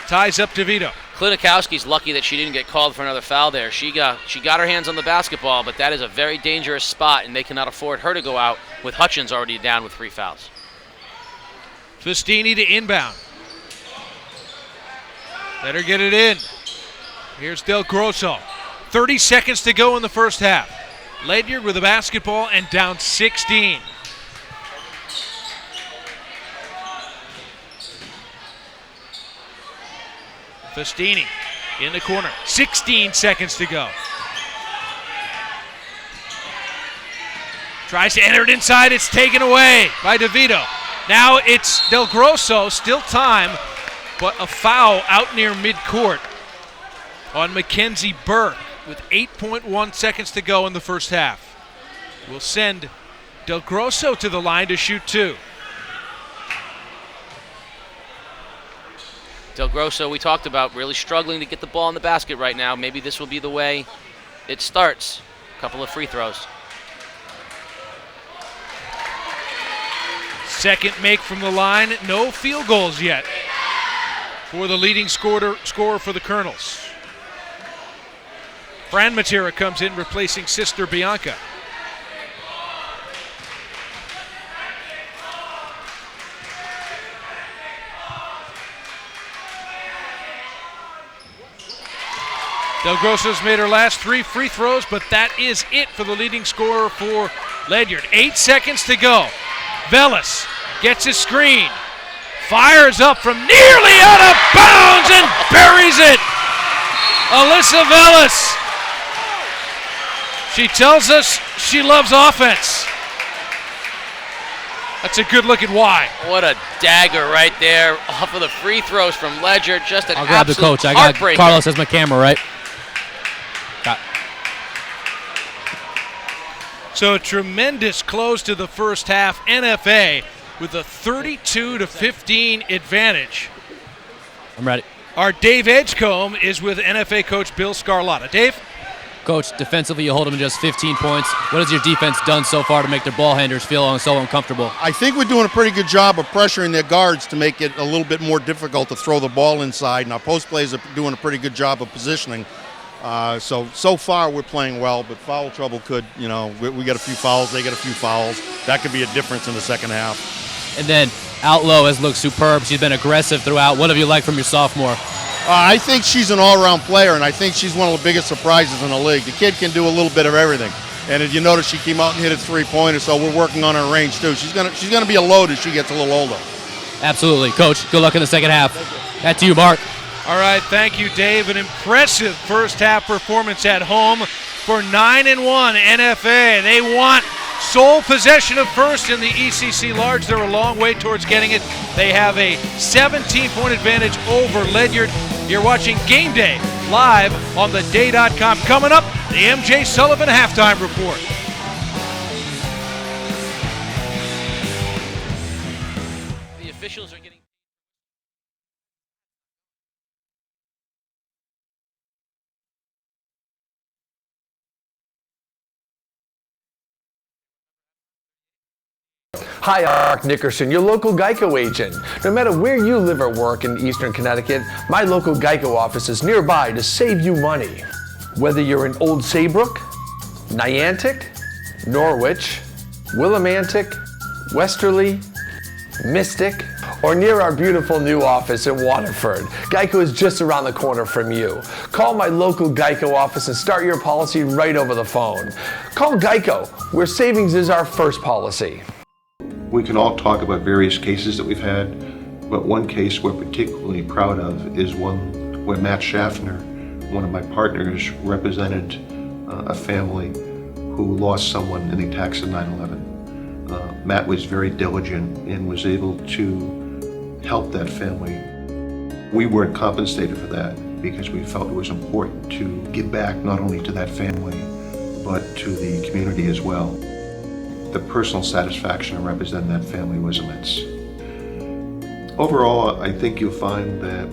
ties up DeVito. Klinikowski's lucky that she didn't get called for another foul there. She got her hands on the basketball, but that is a very dangerous spot, and they cannot afford her to go out with Hutchins already down with 3 fouls. Festini to inbound. Let her get it in. Here's Del Grosso. 30 seconds to go in the first half. Ledyard with the basketball and down 16. Festini in the corner. 16 seconds to go. Tries to enter it inside. It's taken away by DeVito. Now it's Del Grosso, still time, but a foul out near midcourt on Mackenzie Burke with 8.1 seconds to go in the first half. We'll send Del Grosso to the line to shoot 2. Del Grosso, we talked about, really struggling to get the ball in the basket right now. Maybe this will be the way it starts. A couple of free throws. Second make from the line. No field goals yet for the leading scorer for the Colonels. Fran Matera comes in replacing Sister Bianca. Del Grosso's made her last 3 free throws, but that is it for the leading scorer for Ledyard. 8 seconds to go. Velis gets his screen. fires up from nearly out of bounds and buries it. Alyssa Vellis. She tells us she loves offense. That's a good look at why. What a dagger right there off of the free throws from Ledyard. Just an I'll grab the coach. I got Carlos as my camera, right? So a tremendous close to the first half. NFA with a 32-15 advantage. I'm ready. Our Dave Edgecombe is with NFA coach Bill Scarlotta. Dave? Coach, defensively you hold them to just 15 points. What has your defense done so far to make their ball handlers feel so uncomfortable? I think we're doing a pretty good job of pressuring their guards to make it a little bit more difficult to throw the ball inside, and our post players are doing a pretty good job of positioning. So far we're playing well, but foul trouble could, we get a few fouls, they get a few fouls. That could be a difference in the second half. And then Outlow has looked superb. She's been aggressive throughout. What have you liked from your sophomore? I think she's an all-around player, and I think she's one of the biggest surprises in the league. The kid can do a little bit of everything. And if you notice, she came out and hit a three-pointer, so we're working on her range too. She's gonna be a load as she gets a little older. Absolutely. Coach, good luck in the second half. Back to you, Mark. All right, thank you, Dave. An impressive first half performance at home for 9-1 NFA. They want sole possession of first in the ECC Large. They're a long way towards getting it. They have a 17-point advantage over Ledyard. You're watching Game Day live on theday.com. Coming up, the MJ Sullivan halftime report. The officials are getting... Hi, I'm Mark Nickerson, your local Geico agent. No matter where you live or work in Eastern Connecticut, my local Geico office is nearby to save you money. Whether you're in Old Saybrook, Niantic, Norwich, Willimantic, Westerly, Mystic, or near our beautiful new office in Waterford, Geico is just around the corner from you. Call my local Geico office and start your policy right over the phone. Call Geico, where savings is our first policy. We can all talk about various cases that we've had, but one case we're particularly proud of is one where Matt Schaffner, one of my partners, represented a family who lost someone in the attacks of 9/11. Matt was very diligent and was able to help that family. We weren't compensated for that because we felt it was important to give back not only to that family, but to the community as well. The personal satisfaction of representing that family was immense. Overall, I think you'll find that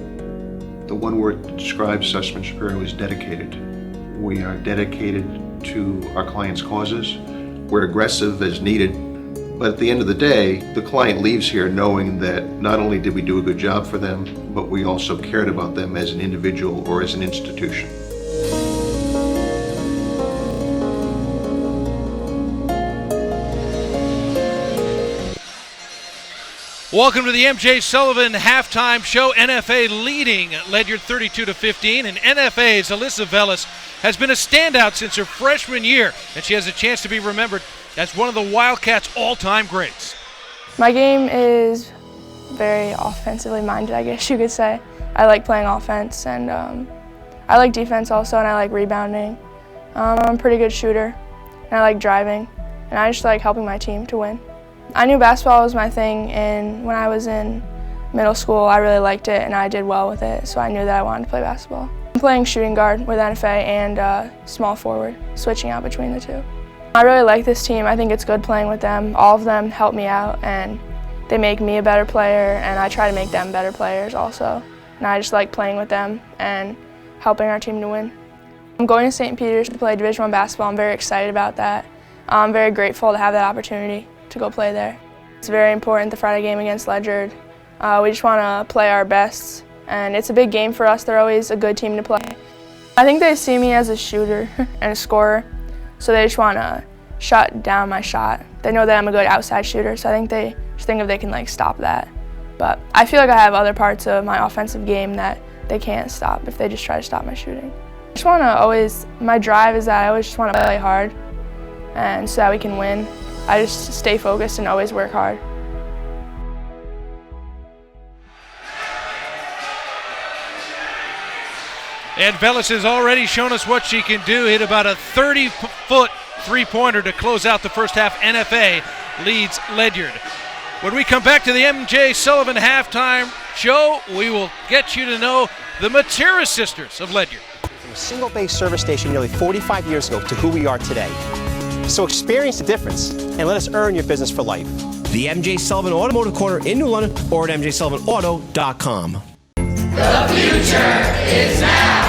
the one word that describes Sussman Shapiro is dedicated. We are dedicated to our clients' causes. We're aggressive as needed, but at the end of the day, the client leaves here knowing that not only did we do a good job for them, but we also cared about them as an individual or as an institution. Welcome to the MJ Sullivan halftime show. NFA leading Ledyard 32-15, and NFA's Alyssa Vellis has been a standout since her freshman year, and she has a chance to be remembered as one of the Wildcats' all-time greats. My game is very offensively minded, I guess you could say. I like playing offense, and I like defense also, and I like rebounding. I'm a pretty good shooter, and I like driving, and I just like helping my team to win. I knew basketball was my thing, and when I was in middle school, I really liked it, and I did well with it, so I knew that I wanted to play basketball. I'm playing shooting guard with NFA and small forward, switching out between the two. I really like this team. I think it's good playing with them. All of them help me out, and they make me a better player, and I try to make them better players also. And I just like playing with them and helping our team to win. I'm going to St. Peter's to play Division I basketball. I'm very excited about that. I'm very grateful to have that opportunity to go play there. It's very important, the Friday game against Ledyard. We just want to play our best, and it's a big game for us. They're always a good team to play. I think they see me as a shooter and a scorer, so they just want to shut down my shot. They know that I'm a good outside shooter, so I think they just think if they can stop that. But I feel like I have other parts of my offensive game that they can't stop if they just try to stop my shooting. I just want to my drive is that I always just want to play hard, and so that we can win. I just stay focused and always work hard. And Vellis has already shown us what she can do. Hit about a 30-foot three-pointer to close out the first half. NFA leads Ledyard. When we come back to the MJ Sullivan halftime show, we will get you to know the Matera sisters of Ledyard. From a single-based service station nearly 45 years ago to who we are today. So experience the difference and let us earn your business for life. The MJ Sullivan Automotive Corner in New London or at mjsullivanauto.com. The future is now.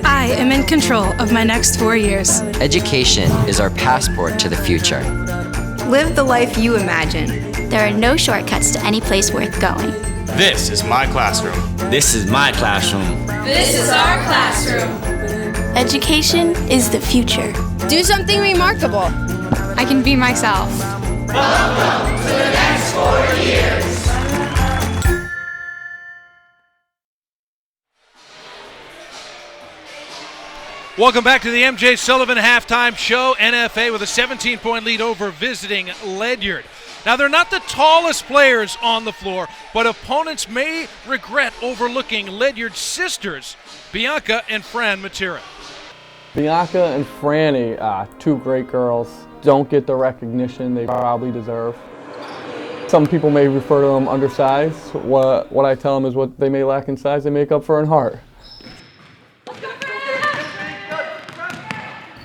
I am in control of my next 4 years. Education is our passport to the future. Live the life you imagine. There are no shortcuts to any place worth going. This is my classroom. This is my classroom. This is our classroom. Education is the future. Do something remarkable. I can be myself. Welcome to the next 4 years. Welcome back to the MJ Sullivan halftime show. NFA with a 17-point lead over visiting Ledyard. Now, they're not the tallest players on the floor, but opponents may regret overlooking Ledyard's sisters, Bianca and Fran Matera. Bianca and Franny, two great girls, don't get the recognition they probably deserve. Some people may refer to them undersized. What I tell them is what they may lack in size, they make up for in heart.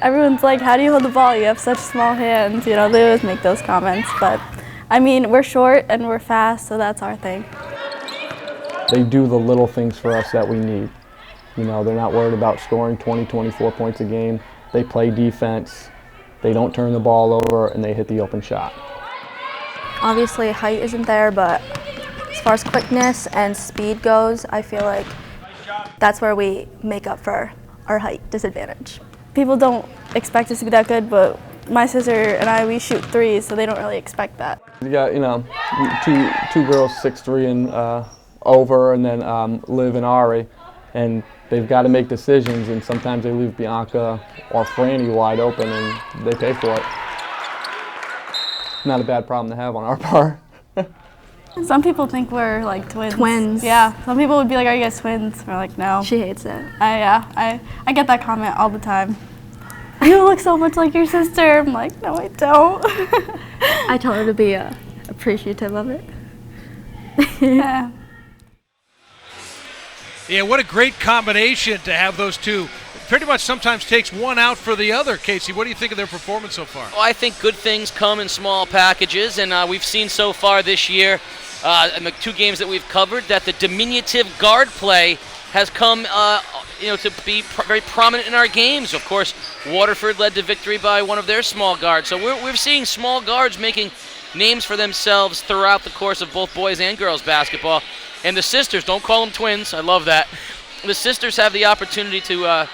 Everyone's like, how do you hold the ball? You have such small hands. You know, they always make those comments. But, I mean, we're short and we're fast, so that's our thing. They do the little things for us that we need. You know, they're not worried about scoring 20, 24 points a game. They play defense, they don't turn the ball over, and they hit the open shot. Obviously, height isn't there, but as far as quickness and speed goes, I feel like that's where we make up for our height disadvantage. People don't expect us to be that good, but my sister and I, we shoot threes, so they don't really expect that. You got, you know, two girls, 6'3" and over, and then Liv and Ari, and they've got to make decisions, and sometimes they leave Bianca or Franny wide open, and they pay for it. Not a bad problem to have on our part. Some people think we're like twins. Twins. Yeah. Some people would be like, "Are you guys twins?" We're like, "No." She hates it. I get that comment all the time. You look so much like your sister. I'm like, no, I don't. I tell her to be appreciative of it. Yeah. Yeah, what a great combination to have those two. Pretty much sometimes takes one out for the other. Casey, what do you think of their performance so far? Well, I think good things come in small packages, and we've seen so far this year in the 2 games that we've covered that the diminutive guard play has come to be very prominent in our games. Of course, Waterford led to victory by one of their small guards. So we're seeing small guards making names for themselves throughout the course of both boys and girls basketball. And the sisters, don't call them twins, I love that. The sisters have the opportunity to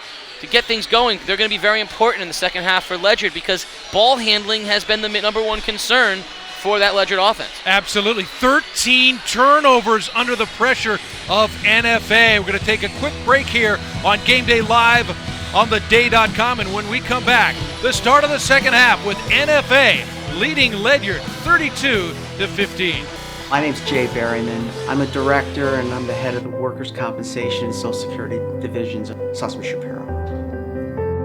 get things going. They're going to be very important in the second half for Ledyard because ball handling has been the #1 concern for that Ledyard offense. Absolutely. 13 turnovers under the pressure of NFA. We're going to take a quick break here on GameDay Live on theday.com, and when we come back, the start of the second half with NFA leading Ledyard 32-15. My name's Jay Berryman. I'm a director and I'm the head of the Workers' Compensation and Social Security divisions of Sussman Shapiro.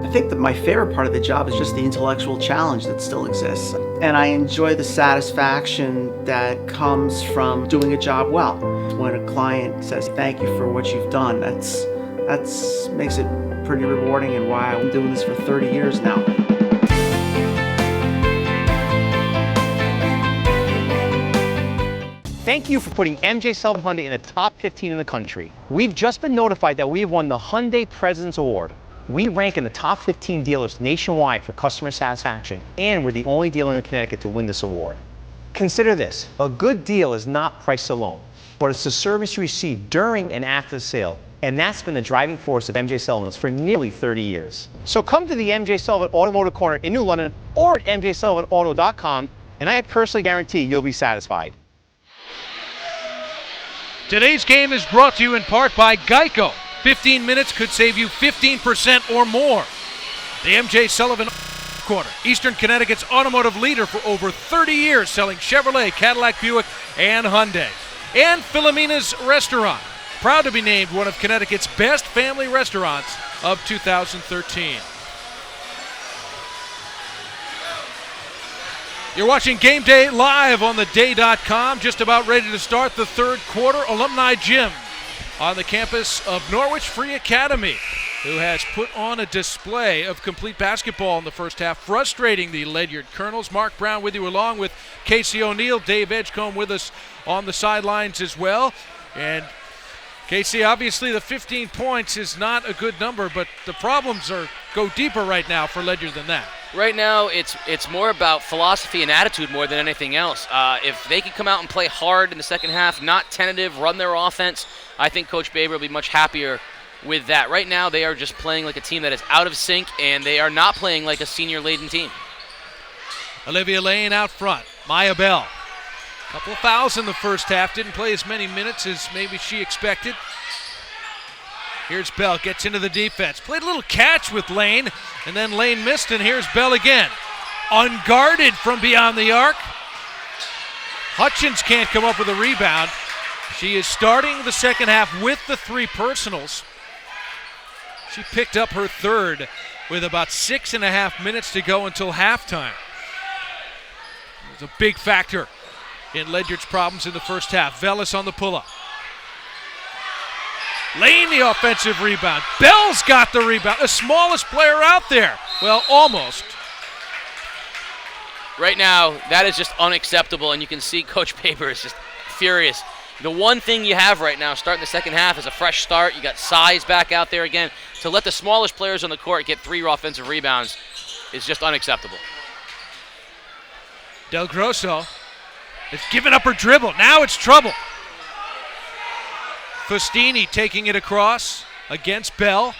I think that my favorite part of the job is just the intellectual challenge that still exists. And I enjoy the satisfaction that comes from doing a job well. When a client says, thank you for what you've done, that's makes it pretty rewarding and why I'm doing this for 30 years now. Thank you for putting MJ Sullivan Hyundai in the top 15 in the country. We've just been notified that we have won the Hyundai President's Award. We rank in the top 15 dealers nationwide for customer satisfaction, and we're the only dealer in Connecticut to win this award. Consider this, a good deal is not price alone, but it's the service you receive during and after the sale, and that's been the driving force of MJ Sullivan's for nearly 30 years. So come to the MJ Sullivan Automotive Corner in New London or at mjsullivanauto.com, and I personally guarantee you'll be satisfied. Today's game is brought to you in part by Geico. 15 minutes could save you 15% or more. The MJ Sullivan Corner, Eastern Connecticut's automotive leader for over 30 years, selling Chevrolet, Cadillac, Buick, and Hyundai. And Philomena's Restaurant, proud to be named one of Connecticut's best family restaurants of 2013. You're watching Game Day live on theday.com. Just about ready to start the third quarter. Alumni Gym on the campus of Norwich Free Academy, who has put on a display of complete basketball in the first half, frustrating the Ledyard Colonels. Mark Brown with you, along with Casey O'Neill. Dave Edgecombe with us on the sidelines as well. And Casey, obviously the 15 points is not a good number, but the problems go deeper right now for Ledyard than that. Right now, it's more about philosophy and attitude more than anything else. If they can come out and play hard in the second half, not tentative, run their offense, I think Coach Baber will be much happier with that. Right now, they are just playing like a team that is out of sync, and they are not playing like a senior-laden team. Olivia Lane out front. Maya Bell. Couple of fouls in the first half. Didn't play as many minutes as maybe she expected. Here's Bell, gets into the defense. Played a little catch with Lane, and then Lane missed, and here's Bell again. Unguarded from beyond the arc. Hutchins can't come up with a rebound. She is starting the second half with the 3 personals. She picked up her third with about 6.5 minutes to go until halftime. It was a big factor in Ledyard's problems in the first half. Velis on the pull-up. Lane the offensive rebound. Bell's got the rebound. The smallest player out there. Well, almost. Right now, that is just unacceptable, and you can see Coach Baber is just furious. The one thing you have right now, starting the second half, is a fresh start. You got size back out there again. To let the smallest players on the court get 3 offensive rebounds is just unacceptable. Del Grosso has given up her dribble. Now it's trouble. Fustini taking it across against Bell.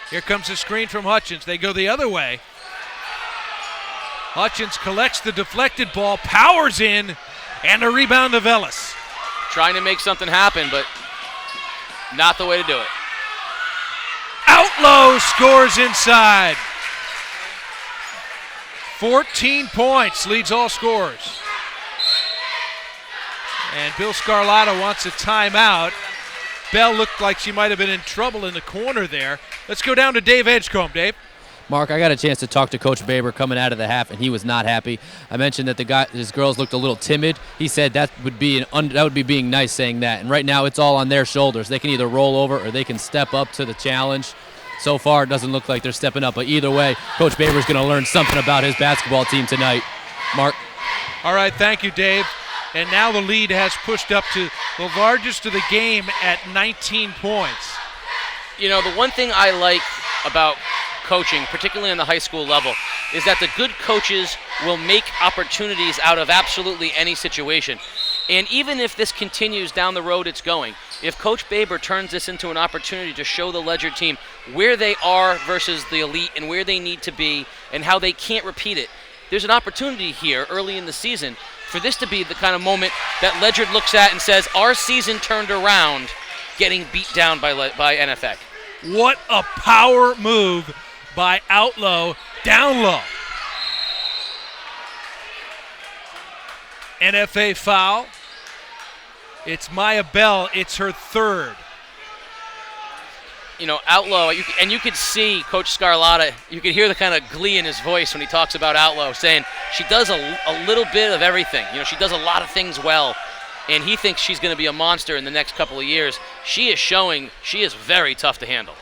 Here comes the screen from Hutchins. They go the other way. Hutchins collects the deflected ball, powers in, and a rebound to Velis. Trying to make something happen, but not the way to do it. Outlaw scores inside. 14 points, leads all scorers. And Bill Scarlatta wants a timeout. Bell looked like she might have been in trouble in the corner there. Let's go down to Dave Edgecombe. Dave? Mark, I got a chance to talk to Coach Baber coming out of the half, and he was not happy. I mentioned that his girls looked a little timid. He said that would be being nice saying that. And right now, it's all on their shoulders. They can either roll over or they can step up to the challenge. So far, it doesn't look like they're stepping up. But either way, Coach Baber's going to learn something about his basketball team tonight. Mark? All right, thank you, Dave. And now the lead has pushed up to the largest of the game at 19 points. You know, the one thing I like about coaching, particularly on the high school level, is that the good coaches will make opportunities out of absolutely any situation. And even if this continues down the road it's going, if Coach Baber turns this into an opportunity to show the Ledyard team where they are versus the elite and where they need to be and how they can't repeat it, there's an opportunity here early in the season for this to be the kind of moment that Ledyard looks at and says, our season turned around getting beat down by NFA. What a power move by Outlaw down low. NFA foul. It's Maya Bell. It's her third. You know, Outlaw, you could see Coach Scarlatta, you could hear the kind of glee in his voice when he talks about Outlaw, saying she does a little bit of everything. You know, she does a lot of things well, and he thinks she's going to be a monster in the next couple of years. She is showing she is very tough to handle.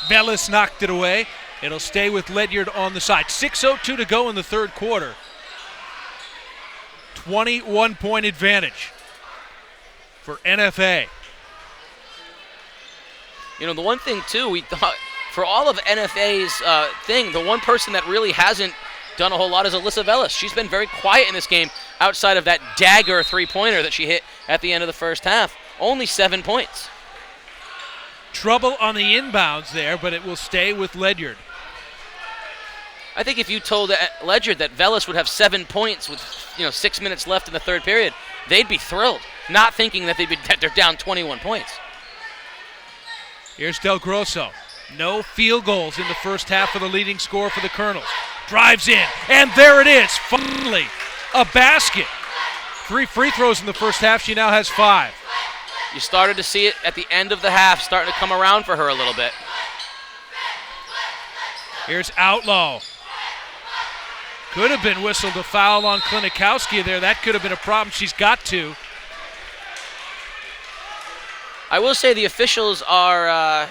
Velis knocked it away. It'll stay with Ledyard on the side. 6:02 to go in the third quarter. 21-point advantage for NFA. You know, the one thing, too, we thought, for all of NFA's thing, the one person that really hasn't done a whole lot is Alyssa Velis. She's been very quiet in this game outside of that dagger three-pointer that she hit at the end of the first half. Only 7 points. Trouble on the inbounds there, but it will stay with Ledyard. I think if you told Ledyard that Velis would have 7 points with 6 minutes left in the third period, they'd be thrilled, not thinking that they're down 21 points. Here's Del Grosso. No field goals in the first half of the leading scorer for the Colonels. Drives in, and there it is, finally, a basket. 3 free throws in the first half. She now has 5. You started to see it at the end of the half, starting to come around for her a little bit. Here's Outlaw. Could have been whistled a foul on Klinikowski there. That could have been a problem. She's got to. I will say the officials are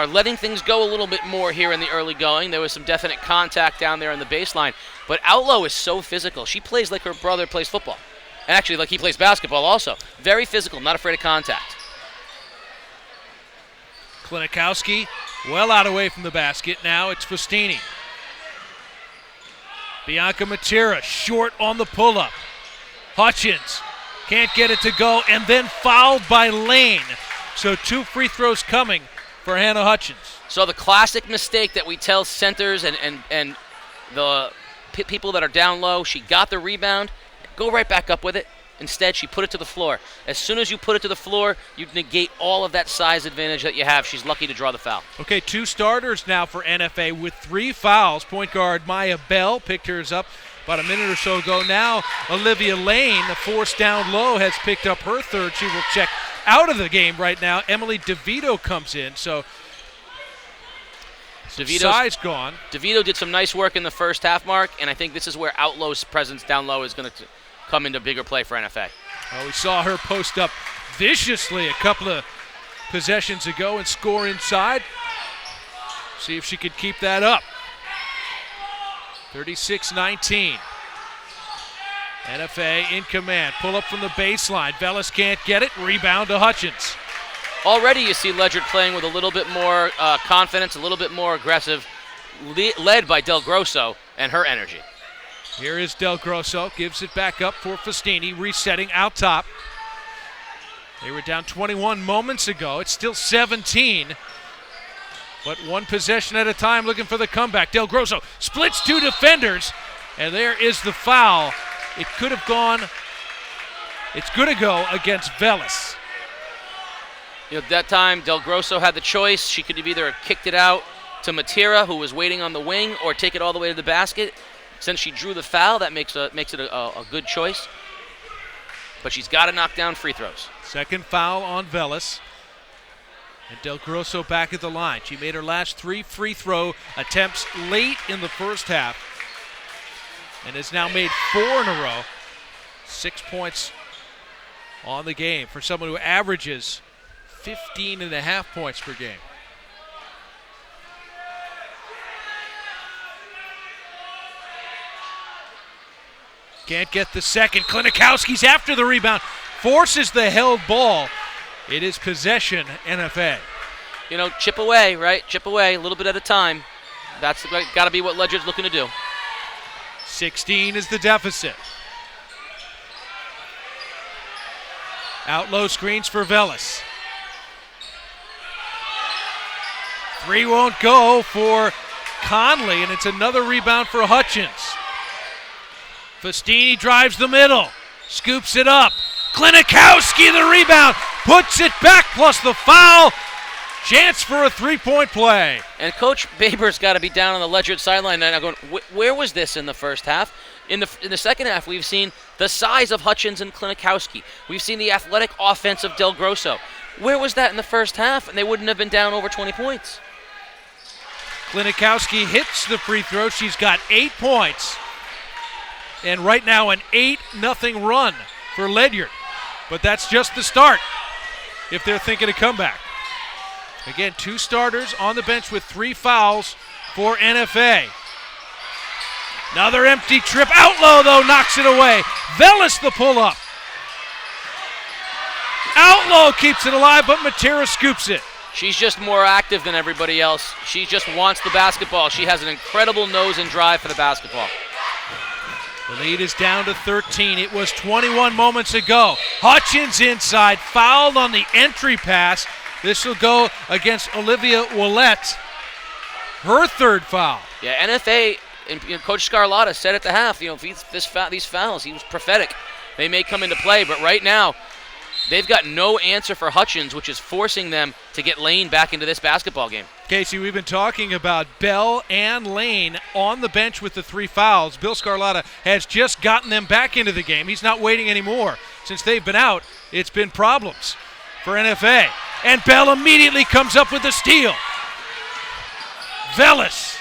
letting things go a little bit more here in the early going. There was some definite contact down there on the baseline. But Outlaw is so physical. She plays like her brother plays football. And actually, like he plays basketball also. Very physical, not afraid of contact. Klinikowski well out away from the basket. Now it's Festini. Bianca Matera short on the pull-up. Hutchins can't get it to go, and then fouled by Lane. So 2 free throws coming for Hannah Hutchins. So the classic mistake that we tell centers and the people that are down low, she got the rebound, go right back up with it. Instead, she put it to the floor. As soon as you put it to the floor, you negate all of that size advantage that you have. She's lucky to draw the foul. Okay, 2 starters now for NFA with 3 fouls. Point guard Maya Bell picked hers up about a minute or so ago. Now Olivia Lane, forced down low, has picked up her 3rd. She will check out of the game right now. Emily DeVito comes in, so size gone. DeVito did some nice work in the first half, Mark, and I think this is where Outlaw's presence down low is going to come into bigger play for NFA. Well, we saw her post up viciously a couple of possessions ago and score inside. See if she could keep that up. 36-19. NFA in command. Pull up from the baseline. Velas can't get it. Rebound to Hutchins. Already you see Ledyard playing with a little bit more confidence, a little bit more aggressive, led by Del Grosso and her energy. Here is Del Grosso, gives it back up for Festini, resetting out top. They were down 21 moments ago. It's still 17, but 1 possession at a time looking for the comeback. Del Grosso splits 2 defenders, and there is the foul. It could have gone, it's going to go against Velas. You know, that time Del Grosso had the choice. She could have either kicked it out to Matera, who was waiting on the wing, or take it all the way to the basket. Since she drew the foul, that makes it a good choice. But she's got to knock down free throws. Second foul on Velas. And Del Grosso back at the line. She made her last 3 free throw attempts late in the first half and has now made 4 in a row. 6 points on the game for someone who averages 15.5 points per game. Can't get the second. Klinikowski's after the rebound. Forces the held ball. It is possession, NFA. You know, chip away, right? Chip away a little bit at a time. That's got to be what Ledyard's looking to do. 16 is the deficit. Outlow screens for Velas. 3 won't go for Conley, and it's another rebound for Hutchins. Festini drives the middle, scoops it up. Klinikowski the rebound, puts it back plus the foul. Chance for a 3-point play. And Coach Baber's got to be down on the Ledyard sideline now going, where was this in the first half? In the second half, we've seen the size of Hutchins and Klinikowski. We've seen the athletic offense of Del Grosso. Where was that in the first half? And they wouldn't have been down over 20 points. Klinikowski hits the free throw. She's got 8 points. And right now an 8-0 run for Ledyard. But that's just the start if they're thinking of comeback. Again, 2 starters on the bench with 3 fouls for NFA. Another empty trip. Outlaw, though, knocks it away. Velas the pull-up. Outlaw keeps it alive, but Matera scoops it. She's just more active than everybody else. She just wants the basketball. She has an incredible nose and drive for the basketball. The lead is down to 13. It was 21 moments ago. Hutchins inside, fouled on the entry pass. This will go against Olivia Willette. Her 3rd foul. Yeah, NFA, and Coach Scarlotta said at the half, these fouls, he was prophetic. They may come into play, but right now, they've got no answer for Hutchins, which is forcing them to get Lane back into this basketball game. Casey, we've been talking about Bell and Lane on the bench with the 3 fouls. Bill Scarlotta has just gotten them back into the game. He's not waiting anymore. Since they've been out, it's been problems for NFA. And Bell immediately comes up with the steal. Velis.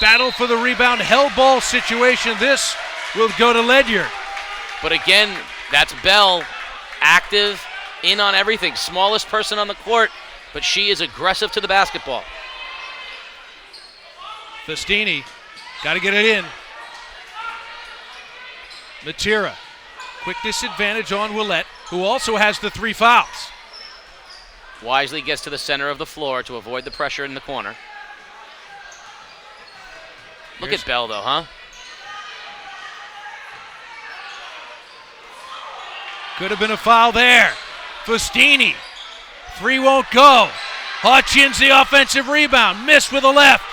Battle for the rebound, hell ball situation. This will go to Ledyard. But again, that's Bell, active, in on everything. Smallest person on the court, but she is aggressive to the basketball. Festini, got to get it in. Matera, quick disadvantage on Willette, who also has the 3 fouls. Wisely gets to the center of the floor to avoid the pressure in the corner. Look at Bell, though, huh? Could have been a foul there. Festini, 3 won't go. Hutchins, the offensive rebound, missed with a left.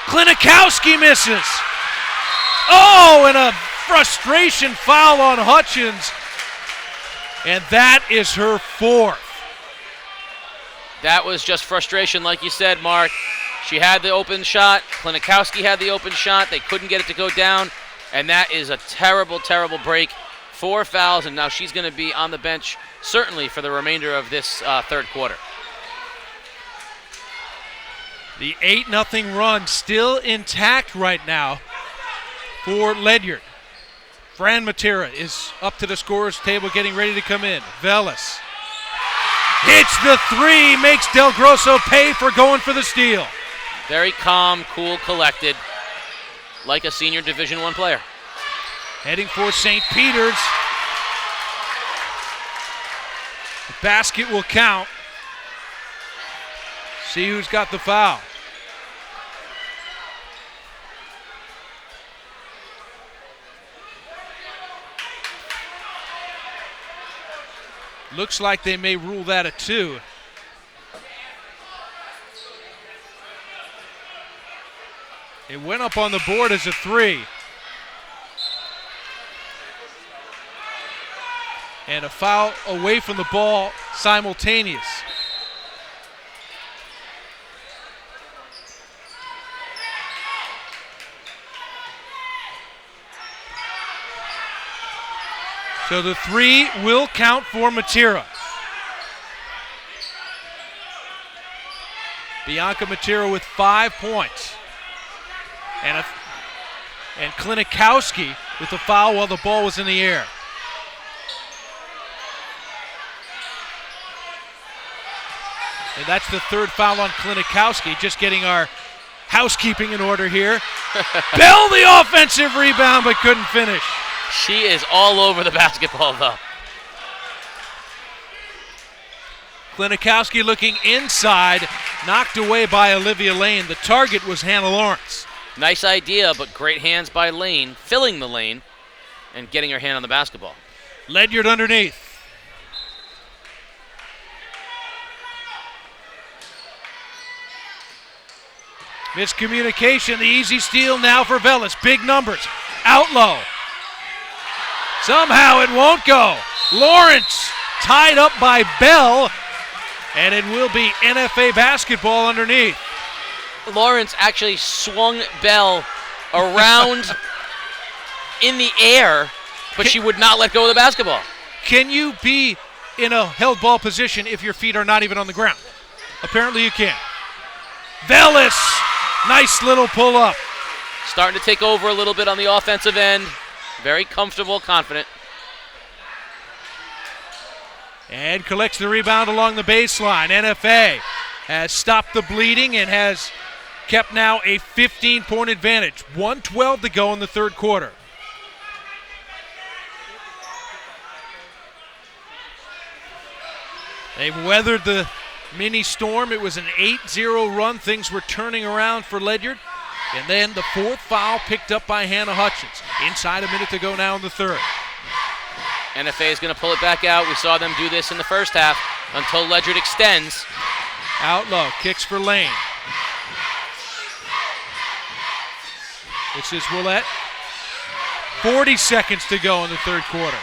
Klinikowski misses. Oh, and a frustration foul on Hutchins. And that is her 4th. That was just frustration, like you said, Mark. She had the open shot. Klinikowski had the open shot. They couldn't get it to go down. And that is a terrible, terrible break. 4 fouls, and now she's going to be on the bench, certainly for the remainder of this third quarter. The 8-0 run still intact right now for Ledyard. Fran Matera is up to the scorer's table, getting ready to come in. Velis hits the 3, makes Del Grosso pay for going for the steal. Very calm, cool, collected, like a senior Division I player. Heading for St. Peter's. The basket will count. See who's got the foul. Looks like they may rule that a 2. It went up on the board as a 3. And a foul away from the ball simultaneous. So the 3 will count for Matera. Bianca Matera with 5 points. And Klinikowski with the foul while the ball was in the air. And that's the 3rd foul on Klinikowski, just getting our housekeeping in order here. Bell the offensive rebound, but couldn't finish. She is all over the basketball, though. Klinikowski looking inside, knocked away by Olivia Lane. The target was Hannah Lawrence. Nice idea, but great hands by Lane, filling the lane and getting her hand on the basketball. Ledyard underneath. Miscommunication, the easy steal now for Velis. Big numbers, out low. Somehow it won't go. Lawrence tied up by Bell, and it will be NFA basketball underneath. Lawrence actually swung Bell around in the air, but she would not let go of the basketball. Can you be in a held ball position if your feet are not even on the ground? Apparently you can. Velis, nice little pull up. Starting to take over a little bit on the offensive end. Very comfortable, confident. And collects the rebound along the baseline. NFA has stopped the bleeding and has kept now a 15-point advantage. 1:12 to go in the third quarter. They've weathered the mini storm. It was an 8-0 run. Things were turning around for Ledyard. And then the 4th foul picked up by Hannah Hutchins. Inside a minute to go now in the third. NFA is going to pull it back out. We saw them do this in the first half until Ledyard extends. Out low, kicks for Lane. This is Willette. 40 seconds to go in the third quarter.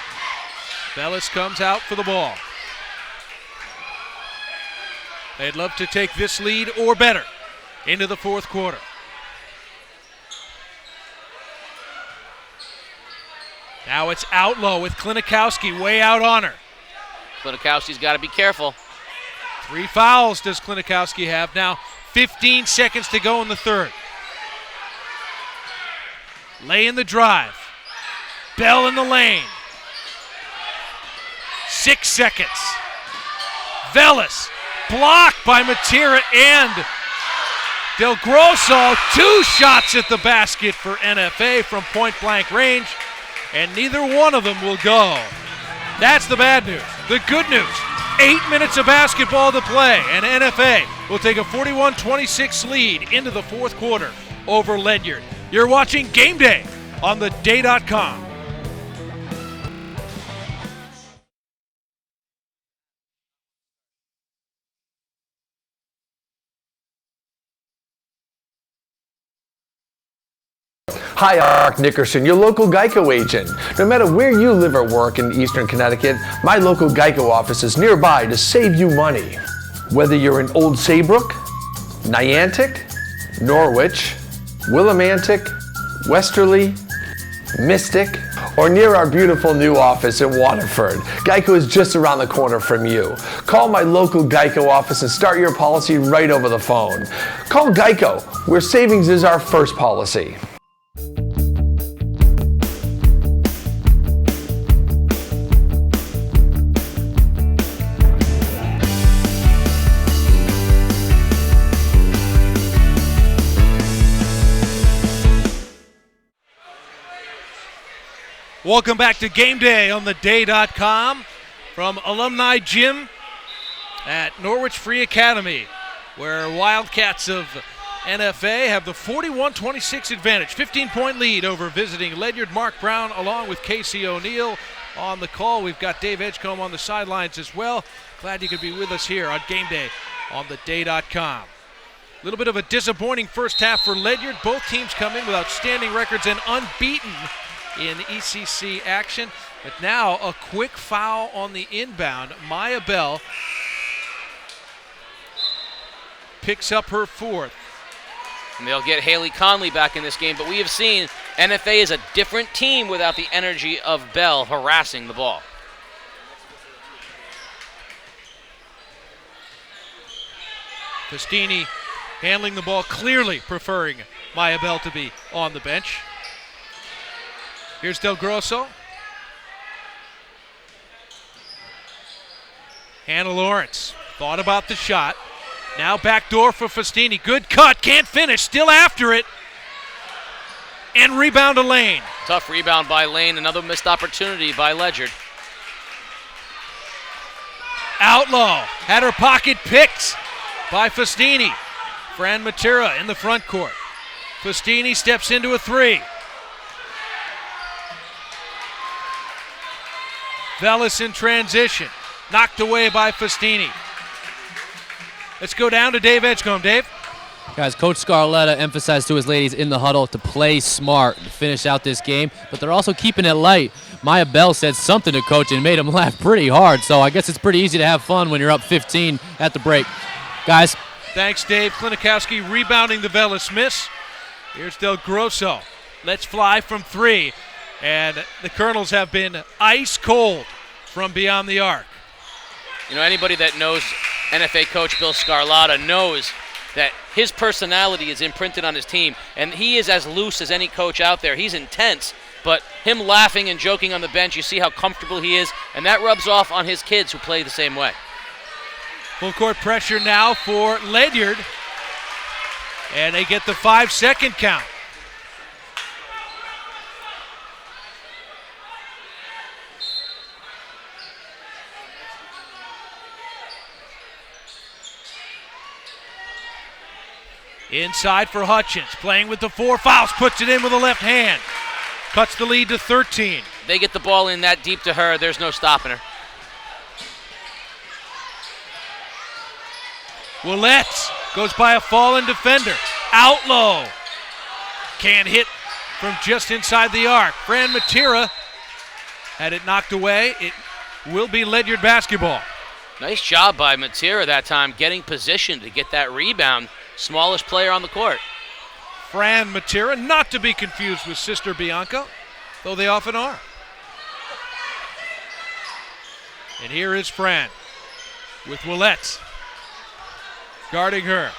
Velis comes out for the ball. They'd love to take this lead or better into the fourth quarter. Now it's Outlaw with Klinikowski way out on her. Klinikowski's got to be careful. 3 fouls does Klinikowski have. Now 15 seconds to go in the third. Lay in the drive. Bell in the lane. 6 seconds. Velis blocked by Matera and Del Grosso. 2 shots at the basket for NFA from point-blank range, and neither one of them will go. That's the bad news. The good news, 8 minutes of basketball to play, and NFA will take a 41-26 lead into the fourth quarter over Ledyard. You're watching Game Day on theday.com. Hi, I'm Mark Nickerson, your local Geico agent. No matter where you live or work in Eastern Connecticut, my local Geico office is nearby to save you money. Whether you're in Old Saybrook, Niantic, Norwich, Willimantic, Westerly, Mystic, or near our beautiful new office in Waterford, Geico is just around the corner from you. Call my local Geico office and start your policy right over the phone. Call Geico, where savings is our first policy. Welcome back to Game Day on theday.com from Alumni Gym at Norwich Free Academy, where Wildcats of NFA have the 41-26 advantage, 15-point lead over visiting Ledyard. Mark Brown along with Casey O'Neill on the call. We've got Dave Edgecombe on the sidelines as well. Glad you could be with us here on Game Day on theday.com. A little bit of a disappointing first half for Ledyard. Both teams come in with outstanding records and unbeaten in ECC action. But now a quick foul on the inbound. Maya Bell picks up her fourth. And they'll get Haley Conley back in this game, but we have seen NFA is a different team without the energy of Bell harassing the ball. Festini handling the ball, clearly preferring Maya Bell to be on the bench. Here's Del Grosso. Hannah Lawrence thought about the shot. Now backdoor for Festini. Good cut, can't finish, still after it. And rebound to Lane. Tough rebound by Lane, another missed opportunity by Ledyard. Outlaw had her pocket picked by Festini. Fran Matera in the front court. Festini steps into a three. Velis in transition, knocked away by Festini. Let's go down to Dave Edgecombe. Dave? Guys, Coach Scarletta emphasized to his ladies in the huddle to play smart to finish out this game, but they're also keeping it light. Maya Bell said something to Coach and made him laugh pretty hard, so I guess it's pretty easy to have fun when you're up 15 at the break. Guys. Thanks, Dave. Klinikowski rebounding the Velis miss. Here's Del Grosso. Let's fly from three. And the Colonels have been ice cold from beyond the arc. You know, anybody that knows NFA coach Bill Scarletta knows that his personality is imprinted on his team, and he is as loose as any coach out there. He's intense, but him laughing and joking on the bench, you see how comfortable he is, and that rubs off on his kids who play the same way. Full court pressure now for Ledyard, and they get the 5-second count. Inside for Hutchins, playing with the 4 fouls, puts it in with the left hand. Cuts the lead to 13. They get the ball in that deep to her, there's no stopping her. Willette goes by a fallen defender. Outlaw can't hit from just inside the arc. Fran Matera had it knocked away. It will be Ledyard basketball. Nice job by Matera that time, getting positioned to get that rebound. Smallest player on the court. Fran Matera, not to be confused with Sister Bianca, though they often are. And here is Fran with Willette guarding her.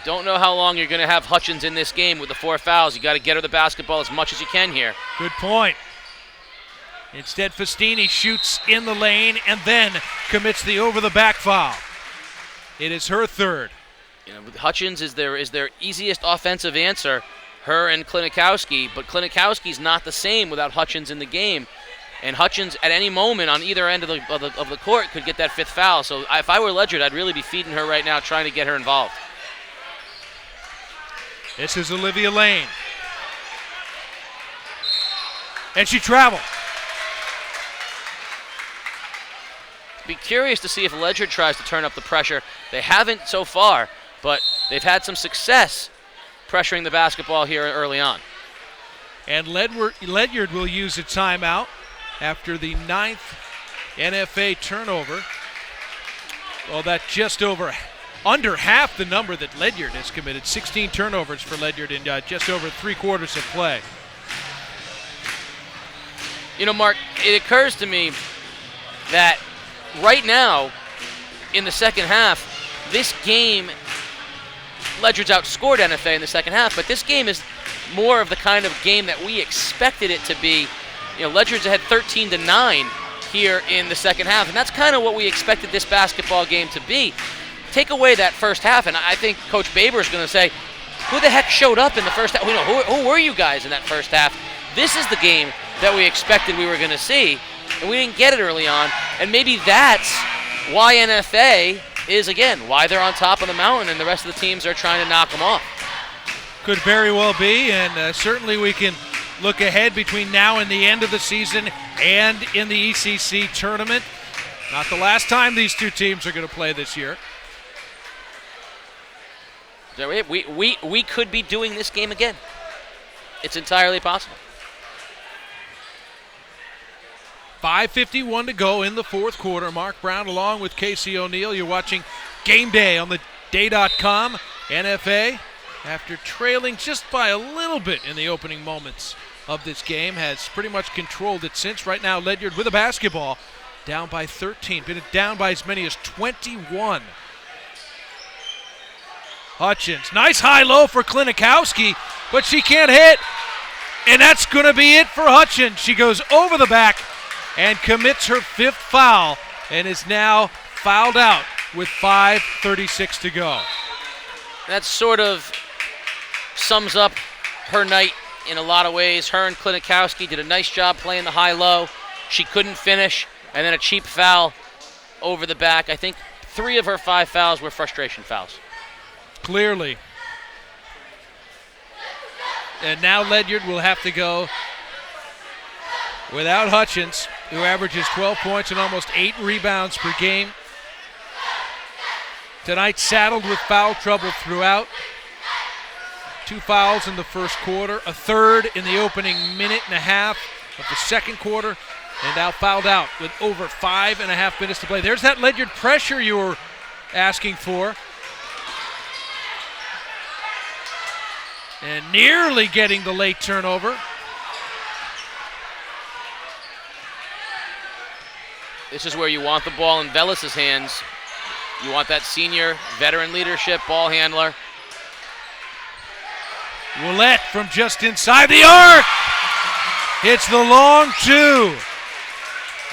Don't know how long you're going to have Hutchins in this game with the 4 fouls. You got to get her the basketball as much as you can here. Good point. Instead, Festini shoots in the lane and then commits the over-the-back foul. It is her third. You know, Hutchins is their easiest offensive answer, her and Klinikowski, but Klinikowski's not the same without Hutchins in the game. And Hutchins, at any moment on either end of the court, could get that 5th foul. So if I were Ledyard, I'd really be feeding her right now, trying to get her involved. This is Olivia Lane. And she traveled. Be curious to see if Ledyard tries to turn up the pressure. They haven't so far, but they've had some success pressuring the basketball here early on. And Ledyard will use a timeout after the 9th NFA turnover. Well, that's just under half the number that Ledyard has committed. 16 turnovers for Ledyard in just over 3/4 of play. You know, Mark, it occurs to me that right now, in the second half, this game, Ledyard's outscored NFA in the second half, but this game is more of the kind of game that we expected it to be. You know, Ledyard's had 13-9 here in the second half, and that's kind of what we expected this basketball game to be. Take away that first half, and I think Coach Baber is going to say, who the heck showed up in the first half? You know, who were you guys in that first half? This is the game that we expected we were going to see, and we didn't get it early on. And maybe that's why NFA is, again, why they're on top of the mountain and the rest of the teams are trying to knock them off. Could very well be, and certainly we can look ahead between now and the end of the season and in the ECC tournament. Not the last time these two teams are going to play this year. We could be doing this game again. It's entirely possible. 5:51 to go in the fourth quarter. Mark Brown along with Casey O'Neill. You're watching Game Day on the day.com. NFA, after trailing just by a little bit in the opening moments of this game, has pretty much controlled it since. Right now, Ledyard with a basketball, down by 13. Been down by as many as 21. Hutchins, nice high-low for Klinikowski, but she can't hit. And that's going to be it for Hutchins. She goes over the back and commits her 5th foul and is now fouled out with 5:36 to go. That sort of sums up her night in a lot of ways. Her and Klinikowski did a nice job playing the high-low. She couldn't finish, and then a cheap foul over the back. I think 3 of her 5 fouls were frustration fouls. Clearly. And now Ledyard will have to go without Hutchins, who averages 12 points and almost 8 rebounds per game. Tonight saddled with foul trouble throughout. 2 fouls in the first quarter, a third in the opening minute and a half of the second quarter, and now fouled out with over 5.5 minutes to play. There's that Ledyard pressure you were asking for. And nearly getting the late turnover. This is where you want the ball in Velas's hands. You want that senior veteran leadership ball handler. Willette from just inside the arc. Hits the long 2.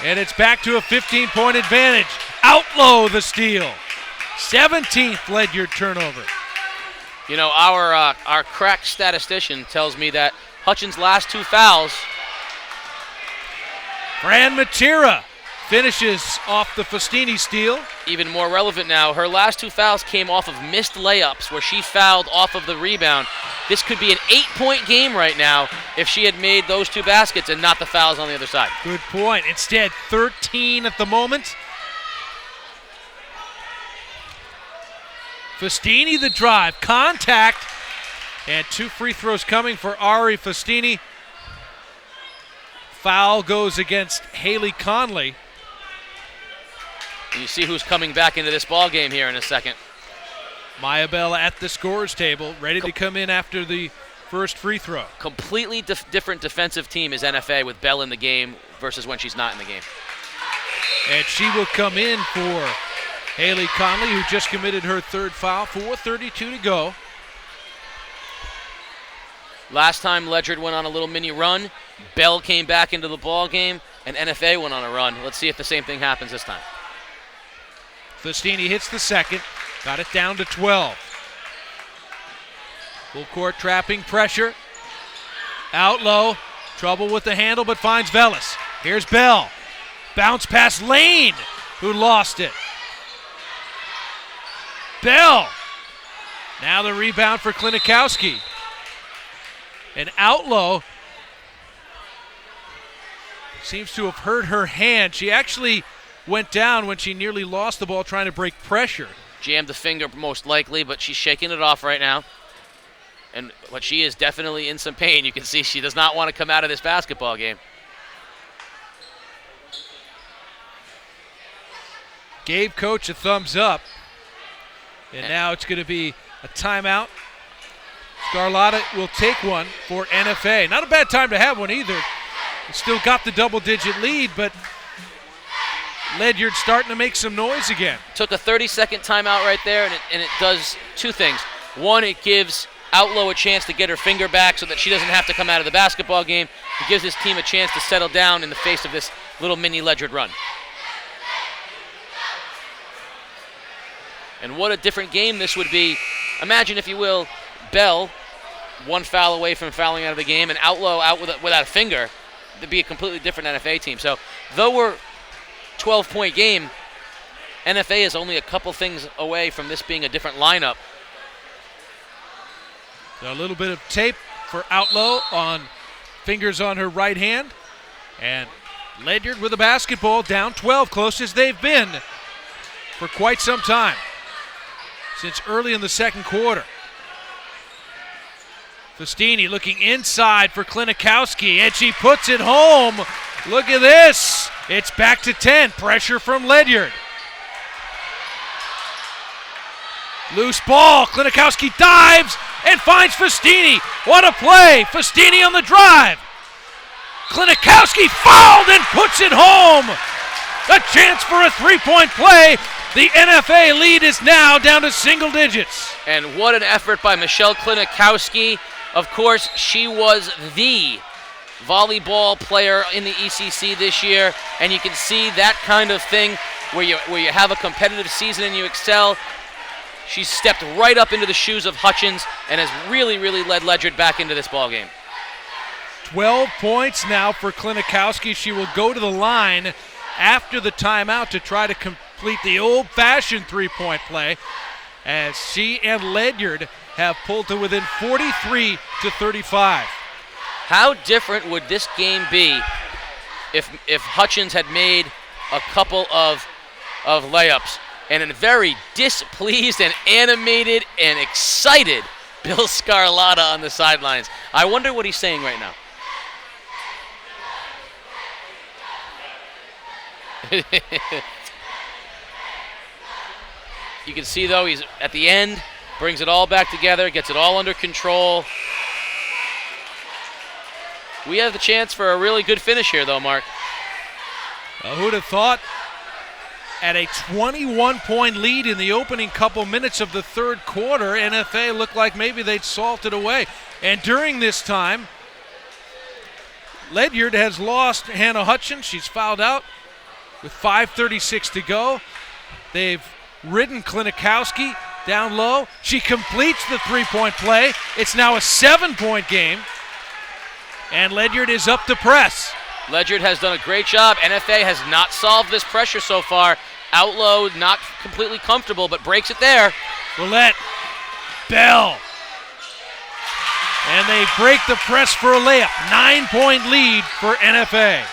And it's back to a 15-point advantage. Outlow the steal. 17th Ledyard turnover. You know, our crack statistician tells me that Hutchins' last 2 fouls. Fran Matera finishes off the Festini steal. Even more relevant now, her last 2 fouls came off of missed layups where she fouled off of the rebound. This could be an 8-point game right now if she had made those 2 baskets and not the fouls on the other side. Good point. Instead, 13 at the moment. Festini the drive, contact, and 2 free throws coming for Ari Festini. Foul goes against Haley Conley. And you see who's coming back into this ball game here in a second. Maya Bell at the scorer's table, ready to come in after the first free throw. Completely different defensive team is NFA with Bell in the game versus when she's not in the game. And she will come in for Haley Conley, who just committed her third foul. 4:32 to go. Last time Ledyard went on a little mini run, Bell came back into the ball game, and NFA went on a run. Let's see if the same thing happens this time. Festini hits the second, got it down to 12. Full court trapping pressure. Out low, trouble with the handle, but finds Velas. Here's Bell. Bounce past Lane, who lost it. Bell. Now the rebound for Klinikowski. And Outlaw seems to have hurt her hand. She actually went down when she nearly lost the ball trying to break pressure. Jammed the finger most likely, but she's shaking it off right now. But she is definitely in some pain. You can see she does not want to come out of this basketball game. Gave coach a thumbs up. And now it's going to be a timeout. Scarlotta will take one for NFA. Not a bad time to have one either. It's still got the double-digit lead, but Ledyard starting to make some noise again. Took a 30-second timeout right there, and it does two things. One, it gives Outlaw a chance to get her finger back so that she doesn't have to come out of the basketball game. It gives this team a chance to settle down in the face of this little mini Ledyard run. And what a different game this would be. Imagine, if you will, Bell, one foul away from fouling out of the game, and Outlaw out without a finger. It'd be a completely different NFA team. So, though we're 12-point game, NFA is only a couple things away from this being a different lineup. So a little bit of tape for Outlaw on fingers on her right hand. And Ledyard with the basketball, down 12, closest they've been for quite some time, since early in the second quarter. Festini looking inside for Klinikowski, and she puts it home. Look at this. It's back to 10. Pressure from Ledyard. Loose ball. Klinikowski dives and finds Festini. What a play. Festini on the drive. Klinikowski fouled and puts it home. A chance for a three-point play. The NFA lead is now down to single digits. And what an effort by Michelle Klinikowski. Of course, she was the volleyball player in the ECC this year, and you can see that kind of thing where you have a competitive season and you excel. She's stepped right up into the shoes of Hutchins and has really, really led Ledyard back into this ballgame. 12 points now for Klinikowski. She will go to the line after the timeout to try to complete the old-fashioned three-point play, as she and Ledyard have pulled to within 43 to 35. How different would this game be if Hutchins had made a couple of layups and a very displeased and animated and excited Bill Scarlotta on the sidelines? I wonder what he's saying right now. You can see, though, he's at the end, brings it all back together, gets it all under control. We have the chance for a really good finish here, though, Mark. Well, who'd have thought at a 21-point lead in the opening couple minutes of the third quarter, NFA looked like maybe they'd salted away. And during this time, Ledyard has lost Hannah Hutchins. She's fouled out with 5:36 to go. They've ridden Klinikowski down low. She completes the three-point play. It's now a 7-point game, and Ledyard is up to press. Ledyard has done a great job. NFA has not solved this pressure so far. Outlaw not completely comfortable, but breaks it there. Willette, Bell, and they break the press for a layup. 9-point lead for NFA.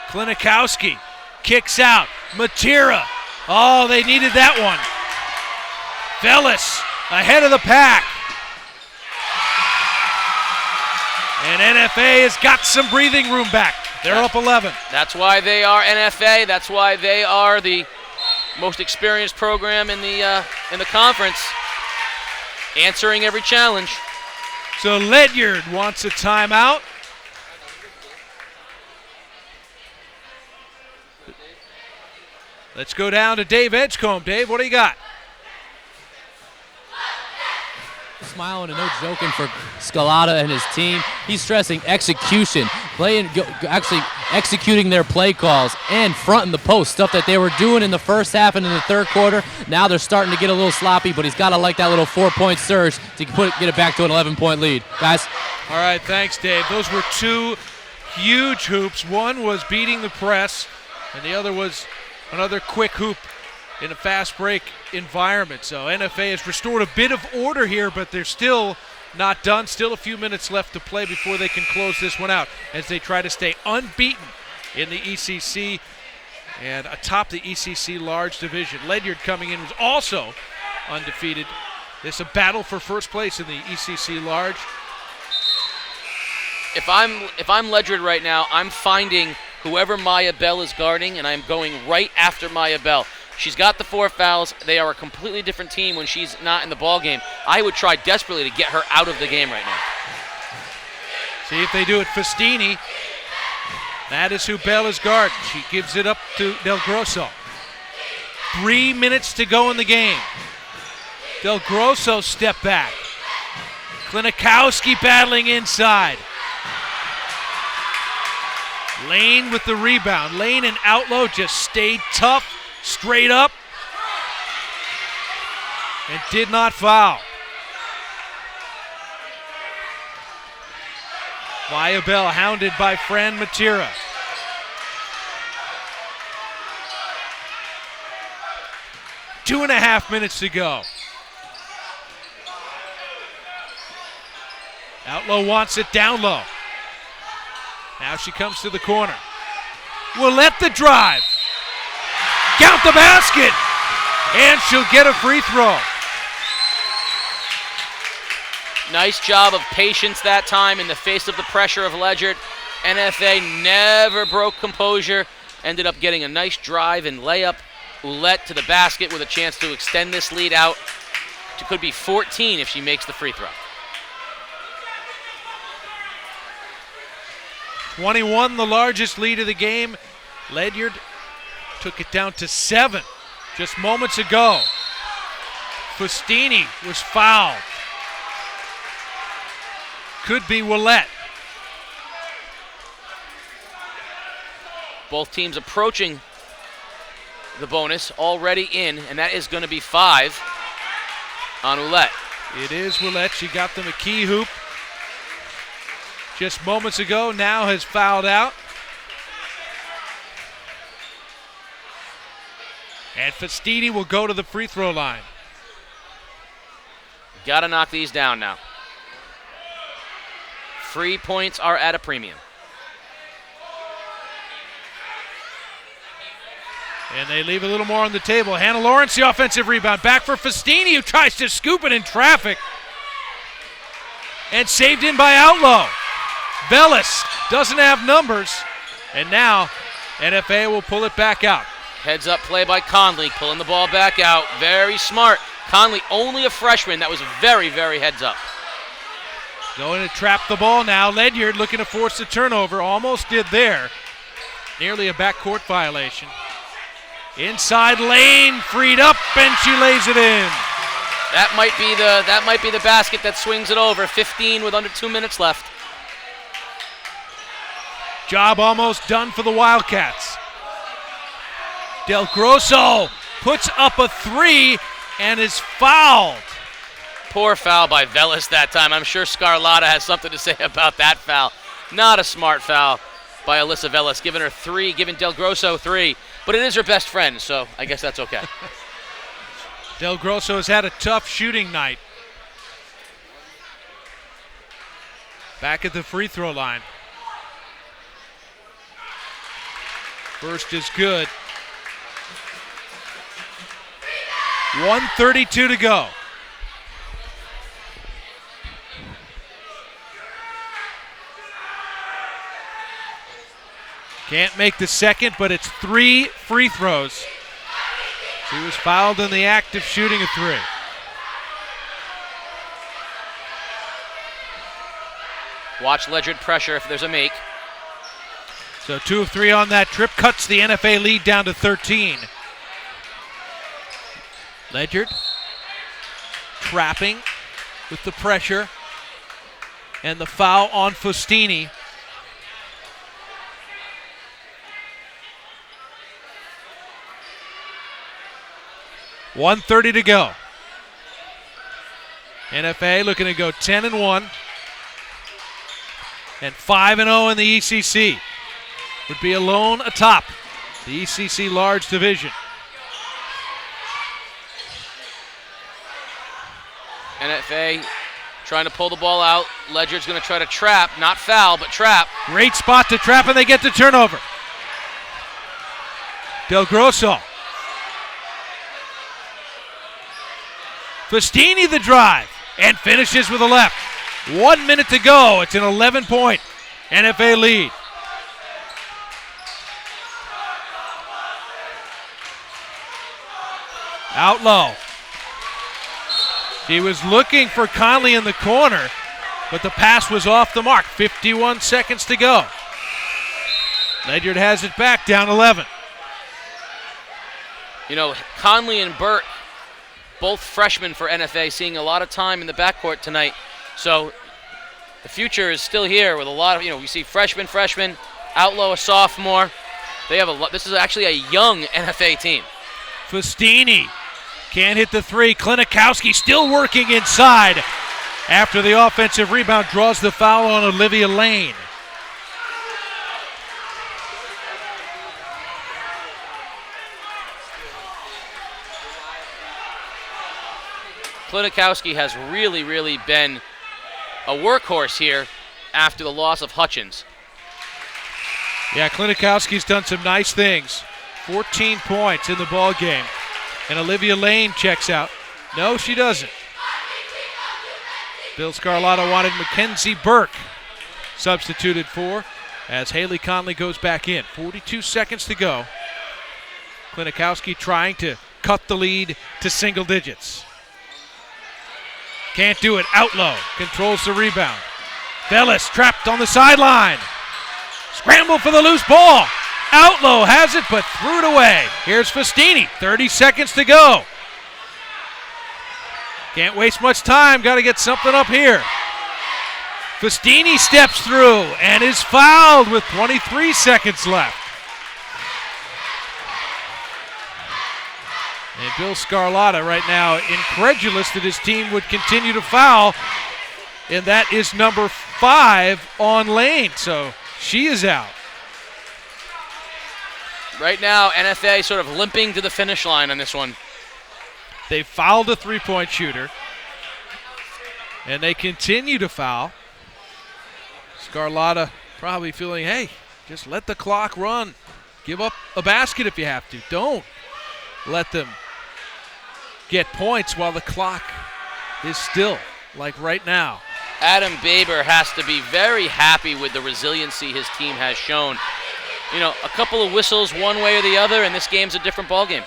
Klinikowski kicks out. Matera. Oh, they needed that one. Velas ahead of the pack. And NFA has got some breathing room back. They're up 11. That's why they are NFA. That's why they are the most experienced program in the conference, answering every challenge. So Ledyard wants a timeout. Let's go down to Dave Edgecombe. Dave, what do you got? Smiling and no joking for Scalata and his team. He's stressing execution, actually executing their play calls and fronting the post, stuff that they were doing in the first half and in the third quarter. Now they're starting to get a little sloppy, but he's got to like that little 4-point surge to get it back to an 11-point lead. Guys? All right, thanks, Dave. Those were two huge hoops. One was beating the press, and the other was another quick hoop in a fast break environment. So NFA has restored a bit of order here, but they're still not done. Still a few minutes left to play before they can close this one out as they try to stay unbeaten in the ECC and atop the ECC large division. Ledyard coming in was also undefeated. This is a battle for first place in the ECC large. If I'm Ledyard right now, I'm finding whoever Maya Bell is guarding, and I'm going right after Maya Bell. She's got the 4 fouls. They are a completely different team when she's not in the ball game. I would try desperately to get her out of the game right now. See if they do it. Festini. That is who Bell is guarding. She gives it up to Del Grosso. 3 minutes to go in the game. Del Grosso step back. Klinikowski battling inside. Lane with the rebound. Lane and Outlaw just stayed tough, straight up, and did not foul. Maya Bell hounded by Fran Matera. Two and a half minutes to go. Outlaw wants it down low. Now she comes to the corner. Willette the drive. Count the basket. And she'll get a free throw. Nice job of patience that time in the face of the pressure of Ledyard. NFA never broke composure. Ended up getting a nice drive and layup. Willette to the basket with a chance to extend this lead out to could be 14 if she makes the free throw. 21, the largest lead of the game. Ledyard took it down to 7 just moments ago. Fustini was fouled. Could be Willette. Both teams approaching the bonus, already in, and that is going to be 5 on Willette. It is Willette. She got them a key hoop just moments ago, now has fouled out. And Festini will go to the free throw line. Got to knock these down now. Free points are at a premium. And they leave a little more on the table. Hannah Lawrence, the offensive rebound. Back for Festini, who tries to scoop it in traffic. And saved in by Outlaw. Vellis doesn't have numbers. And now NFA will pull it back out. Heads up play by Conley, pulling the ball back out. Very smart. Conley, only a freshman. That was very, very heads up. Going to trap the ball now. Ledyard looking to force the turnover. Almost did there. Nearly a backcourt violation. Inside lane, freed up, and she lays it in. That might be the basket that swings it over. 15 with under 2 minutes left. Job almost done for the Wildcats. Del Grosso puts up a 3 and is fouled. Poor foul by Vellis that time. I'm sure Scarlata has something to say about that foul. Not a smart foul by Alyssa Vellis, giving her 3, giving Del Grosso 3. But it is her best friend, so I guess that's okay. Del Grosso has had a tough shooting night. Back at the free throw line. First is good. 1:32 to go. Can't make the second, but it's 3 free throws. She was fouled in the act of shooting a 3. Watch Ledyard pressure if there's a make. So 2 of 3 on that trip, cuts the NFA lead down to 13. Ledyard trapping with the pressure and the foul on Fustini. .130 to go. NFA looking to go 10-1 and 5-0 in the ECC. Would be alone atop the ECC large division. NFA trying to pull the ball out. Ledyard's going to try to trap, not foul, but trap. Great spot to trap, and they get the turnover. Del Grosso. Fustini the drive, and finishes with a left. 1 minute to go. It's an 11-point NFA lead. Outlaw. She was looking for Conley in the corner, but the pass was off the mark. 51 seconds to go. Ledyard has it back, down 11. You know, Conley and Burt, both freshmen for NFA, seeing a lot of time in the backcourt tonight. So the future is still here with a lot of, we see freshman, Outlaw a sophomore. They have this is actually a young NFA team. Fustini can't hit the three. Klinikowski still working inside after the offensive rebound, draws the foul on Olivia Lane. Klinikowski has really been a workhorse here after the loss of Hutchins. Yeah, Klinikowski's done some nice things. 14 points in the ball game. And Olivia Lane checks out. No, she doesn't. Bill Scarlatta wanted Mackenzie Burke substituted for as Haley Conley goes back in. 42 seconds to go. Klinikowski trying to cut the lead to single digits. Can't do it. Outlaw controls the rebound. Vellis trapped on the sideline. Scramble for the loose ball. Outlaw has it, but threw it away. Here's Fustini. 30 seconds to go. Can't waste much time. Got to get something up here. Fustini steps through and is fouled with 23 seconds left. And Bill Scarlatta right now incredulous that his team would continue to foul. And that is number 5 on Lane. So she is out. Right now, NFA sort of limping to the finish line on this one. They fouled a three-point shooter. And they continue to foul. Scarlatta probably feeling, hey, just let the clock run. Give up a basket if you have to. Don't let them get points while the clock is still, like right now. Adam Baber has to be very happy with the resiliency his team has shown. A couple of whistles one way or the other, and this game's a different ballgame.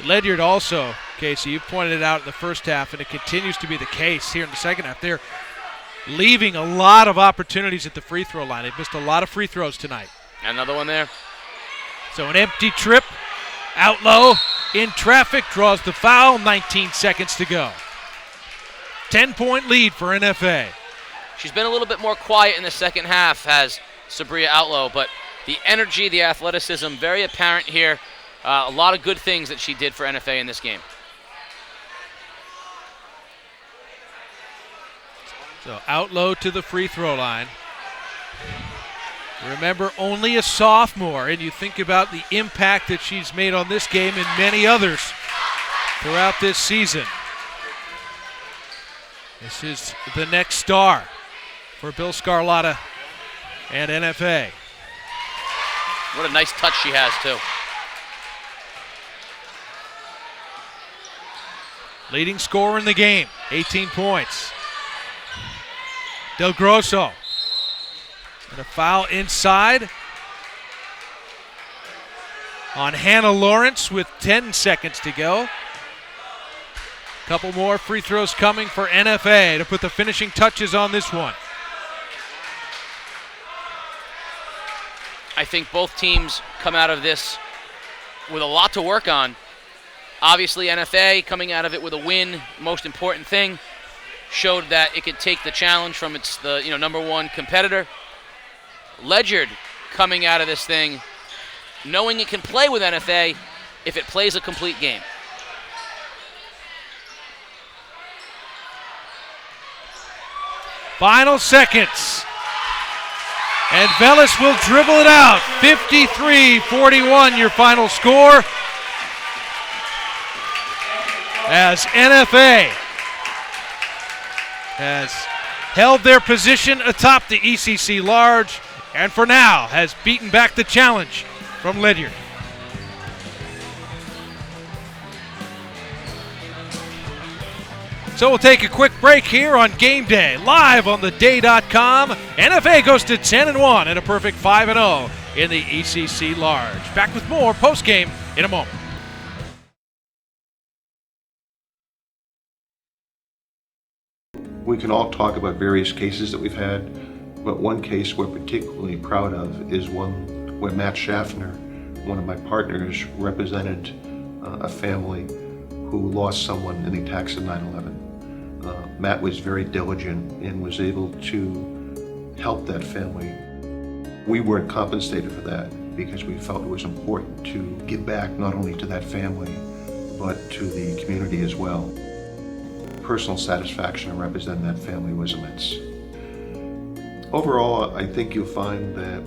Ledyard also, Casey, you pointed it out in the first half, and it continues to be the case here in the second half. They're leaving a lot of opportunities at the free throw line. They've missed a lot of free throws tonight. Another one there. So an empty trip. Outlaw in traffic, draws the foul, 19 seconds to go. 10-point lead for NFA. She's been a little bit more quiet in the second half, has Sabria Outlaw, but the energy, the athleticism, very apparent here. A lot of good things that she did for NFA in this game. So Outlaw to the free throw line. Remember, only a sophomore, and you think about the impact that she's made on this game and many others throughout this season. This is the next star for Bill Scarlatta and NFA. What a nice touch she has, too. Leading scorer in the game, 18 points. Del Grosso. And a foul inside on Hannah Lawrence with 10 seconds to go. Couple more free throws coming for NFA to put the finishing touches on this one. I think both teams come out of this with a lot to work on. Obviously, NFA coming out of it with a win, most important thing, showed that it could take the challenge from its number one competitor. Ledyard coming out of this thing, knowing it can play with NFA if it plays a complete game. Final seconds. And Velis will dribble it out. 53-41 your final score. As NFA has held their position atop the ECC Large and for now has beaten back the challenge from Ledyard. So we'll take a quick break here on Game Day, live on theday.com. NFA goes to 10-1 and a perfect 5-0 in the ECC Large. Back with more post-game in a moment. We can all talk about various cases that we've had, but one case we're particularly proud of is one where Matt Schaffner, one of my partners, represented a family who lost someone in the attacks of 9/11. Matt was very diligent and was able to help that family. We weren't compensated for that because we felt it was important to give back not only to that family, but to the community as well. Personal satisfaction in representing that family was immense. Overall, I think you'll find that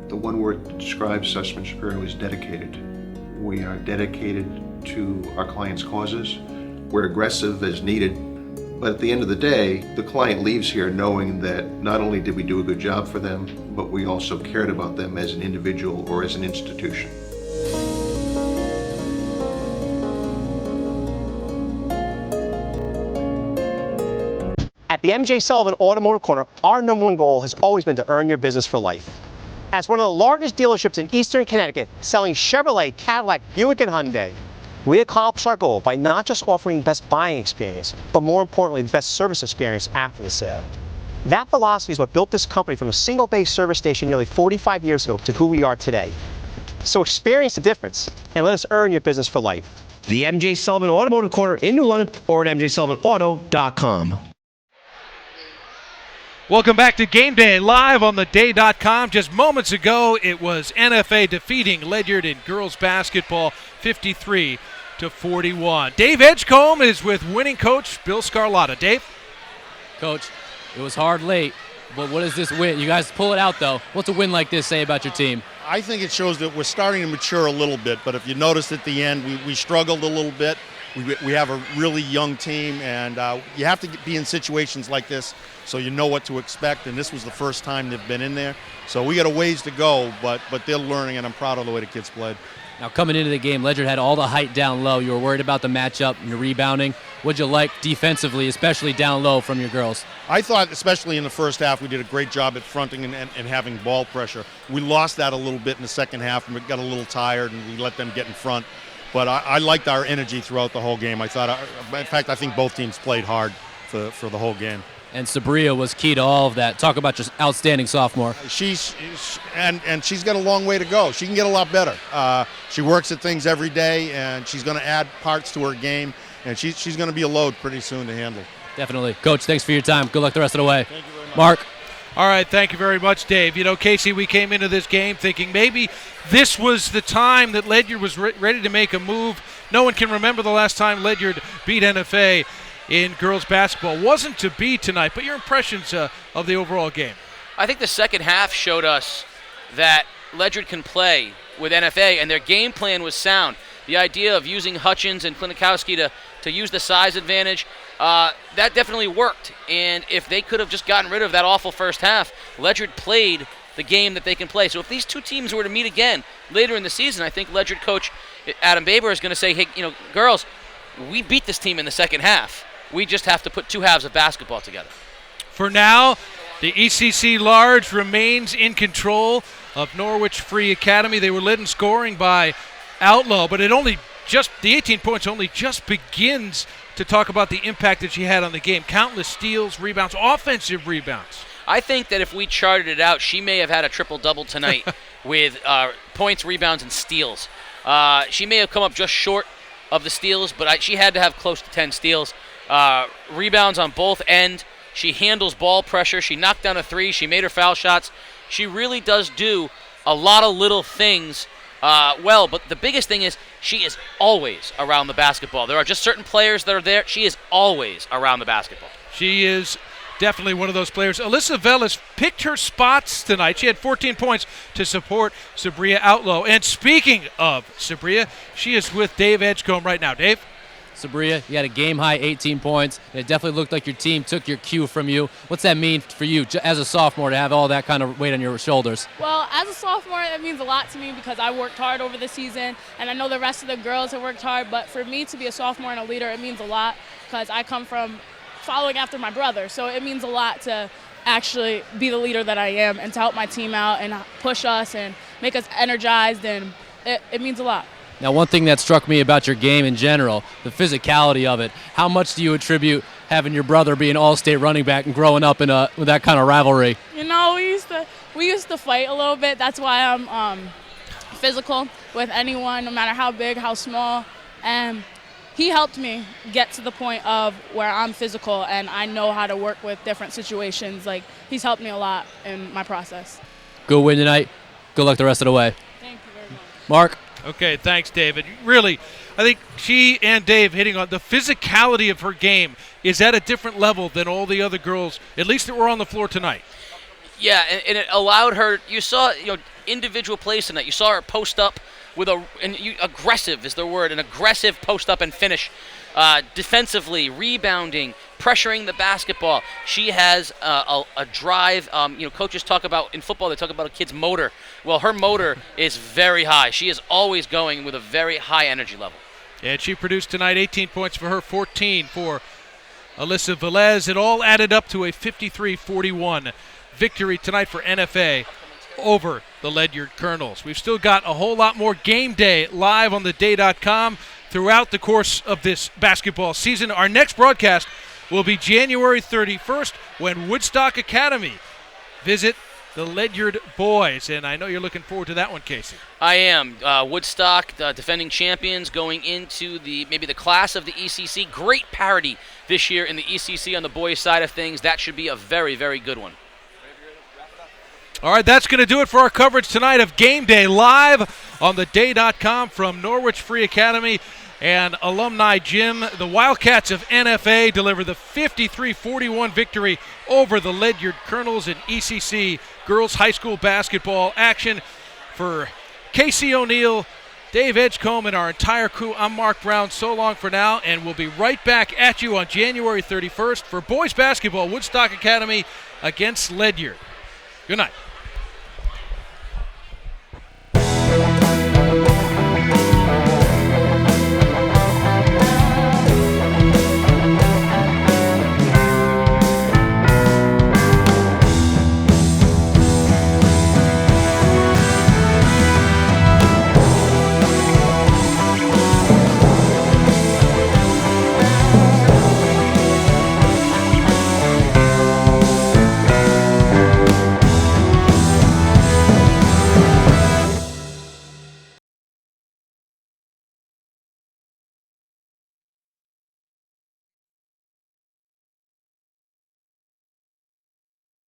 the one word that describes Sussman Shapiro is dedicated. We are dedicated to our clients' causes. We're aggressive as needed, but at the end of the day, the client leaves here knowing that not only did we do a good job for them, but we also cared about them as an individual or as an institution. At the MJ Sullivan Automotive Corner, our #1 goal has always been to earn your business for life. As one of the largest dealerships in Eastern Connecticut, selling Chevrolet, Cadillac, Buick, and Hyundai, we accomplish our goal by not just offering the best buying experience, but more importantly, the best service experience after the sale. That philosophy is what built this company from a single-base service station nearly 45 years ago to who we are today. So experience the difference and let us earn your business for life. The MJ Sullivan Automotive Corner in New London or at mjsullivanauto.com. Welcome back to Game Day, live on theday.com. Just moments ago, it was NFA defeating Ledyard in girls basketball 53-41. Dave Edgecombe is with winning coach Bill Scarlatta. Dave? Coach, it was hard late, but what is this win? You guys pull it out, though. What's a win like this say about your team? I think it shows that we're starting to mature a little bit, but if you noticed at the end, we struggled a little bit. We have a really young team, and you have to be in situations like this so you know what to expect, and this was the first time they've been in there. So we got a ways to go, but they're learning, and I'm proud of the way the kids played. Now, coming into the game, Ledyard had all the height down low. You were worried about the matchup and your rebounding. What'd you like defensively, especially down low from your girls? I thought, especially in the first half, we did a great job at fronting and having ball pressure. We lost that a little bit in the second half, and we got a little tired, and we let them get in front. But I liked our energy throughout the whole game. In fact, I think both teams played hard for the whole game. And Sabria was key to all of that. Talk about your outstanding sophomore. She's got a long way to go. She can get a lot better. She works at things every day, and she's going to add parts to her game, and she's going to be a load pretty soon to handle. Definitely. Coach, thanks for your time. Good luck the rest of the way. Thank you very much. Mark? All right, thank you very much, Dave. You know, Casey, we came into this game thinking maybe this was the time that Ledyard was ready to make a move. No one can remember the last time Ledyard beat NFA in girls basketball. Wasn't to be tonight, but your impressions of the overall game? I think the second half showed us that Ledyard can play with NFA, and their game plan was sound. The idea of using Hutchins and Klinikowski to use the size advantage, that definitely worked. And if they could have just gotten rid of that awful first half, Ledyard played the game that they can play. So if these two teams were to meet again later in the season, I think Ledyard coach Adam Baber is going to say, hey, girls, we beat this team in the second half. We just have to put two halves of basketball together. For now, the ECC Large remains in control of Norwich Free Academy. They were led in scoring by Outlaw, but the 18 points only just begins to talk about the impact that she had on the game. Countless steals, rebounds, offensive rebounds. I think that if we charted it out, she may have had a triple-double tonight with points, rebounds, and steals. She may have come up just short of the steals, but she had to have close to 10 steals. Rebounds on both ends. She handles ball pressure. She knocked down a three. She made her foul shots. She really does do a lot of little things well, but the biggest thing is she is always around the basketball. There are just certain players that are there. She is always around the basketball. She is definitely one of those players. Alyssa Velez picked her spots tonight. She had 14 points to support Sabria Outlaw. And speaking of Sabria, she is with Dave Edgecombe right now. Dave? Sabria, you had a game-high 18 points, and it definitely looked like your team took your cue from you. What's that mean for you as a sophomore to have all that kind of weight on your shoulders? Well, as a sophomore, it means a lot to me because I worked hard over the season, and I know the rest of the girls have worked hard, but for me to be a sophomore and a leader, it means a lot because I come from following after my brother, so it means a lot to actually be the leader that I am and to help my team out and push us and make us energized, and it means a lot. Now, one thing that struck me about your game in general, the physicality of it, how much do you attribute having your brother be an all-state running back and growing up with that kind of rivalry? You know, we used to fight a little bit. That's why I'm physical with anyone, no matter how big, how small. And he helped me get to the point of where I'm physical and I know how to work with different situations. Like, he's helped me a lot in my process. Good win tonight. Good luck the rest of the way. Thank you very much. Mark? Okay, thanks, David. Really, I think she and Dave hitting on the physicality of her game is at a different level than all the other girls, at least that were on the floor tonight. Yeah, and it allowed her. You saw, individual plays tonight. You saw her post up with aggressive is the word, an aggressive post up and finish, defensively, rebounding, pressuring the basketball. She has a drive. Coaches talk about in football. They talk about a kid's motor. Well, her motor is very high. She is always going with a very high energy level. And she produced tonight 18 points for her, 14 for Alyssa Velez. It all added up to a 53-41 victory tonight for NFA over the Ledyard Colonels. We've still got a whole lot more Game Day live on theday.com throughout the course of this basketball season. Our next broadcast will be January 31st when Woodstock Academy visit the Ledyard boys, and I know you're looking forward to that one, Casey. I am. Woodstock, defending champions, going into maybe the class of the ECC. Great parity this year in the ECC on the boys' side of things. That should be a very, very good one. All right, that's going to do it for our coverage tonight of Game Day live on theday.com from Norwich Free Academy and Alumni Gym. The Wildcats of NFA deliver the 53-41 victory over the Ledyard Colonels in ECC girls high school basketball action. For Casey O'Neill, Dave Edgecombe, and our entire crew, I'm Mark Brown. So long for now, and we'll be right back at you on January 31st for boys basketball, Woodstock Academy against Ledyard. Good night.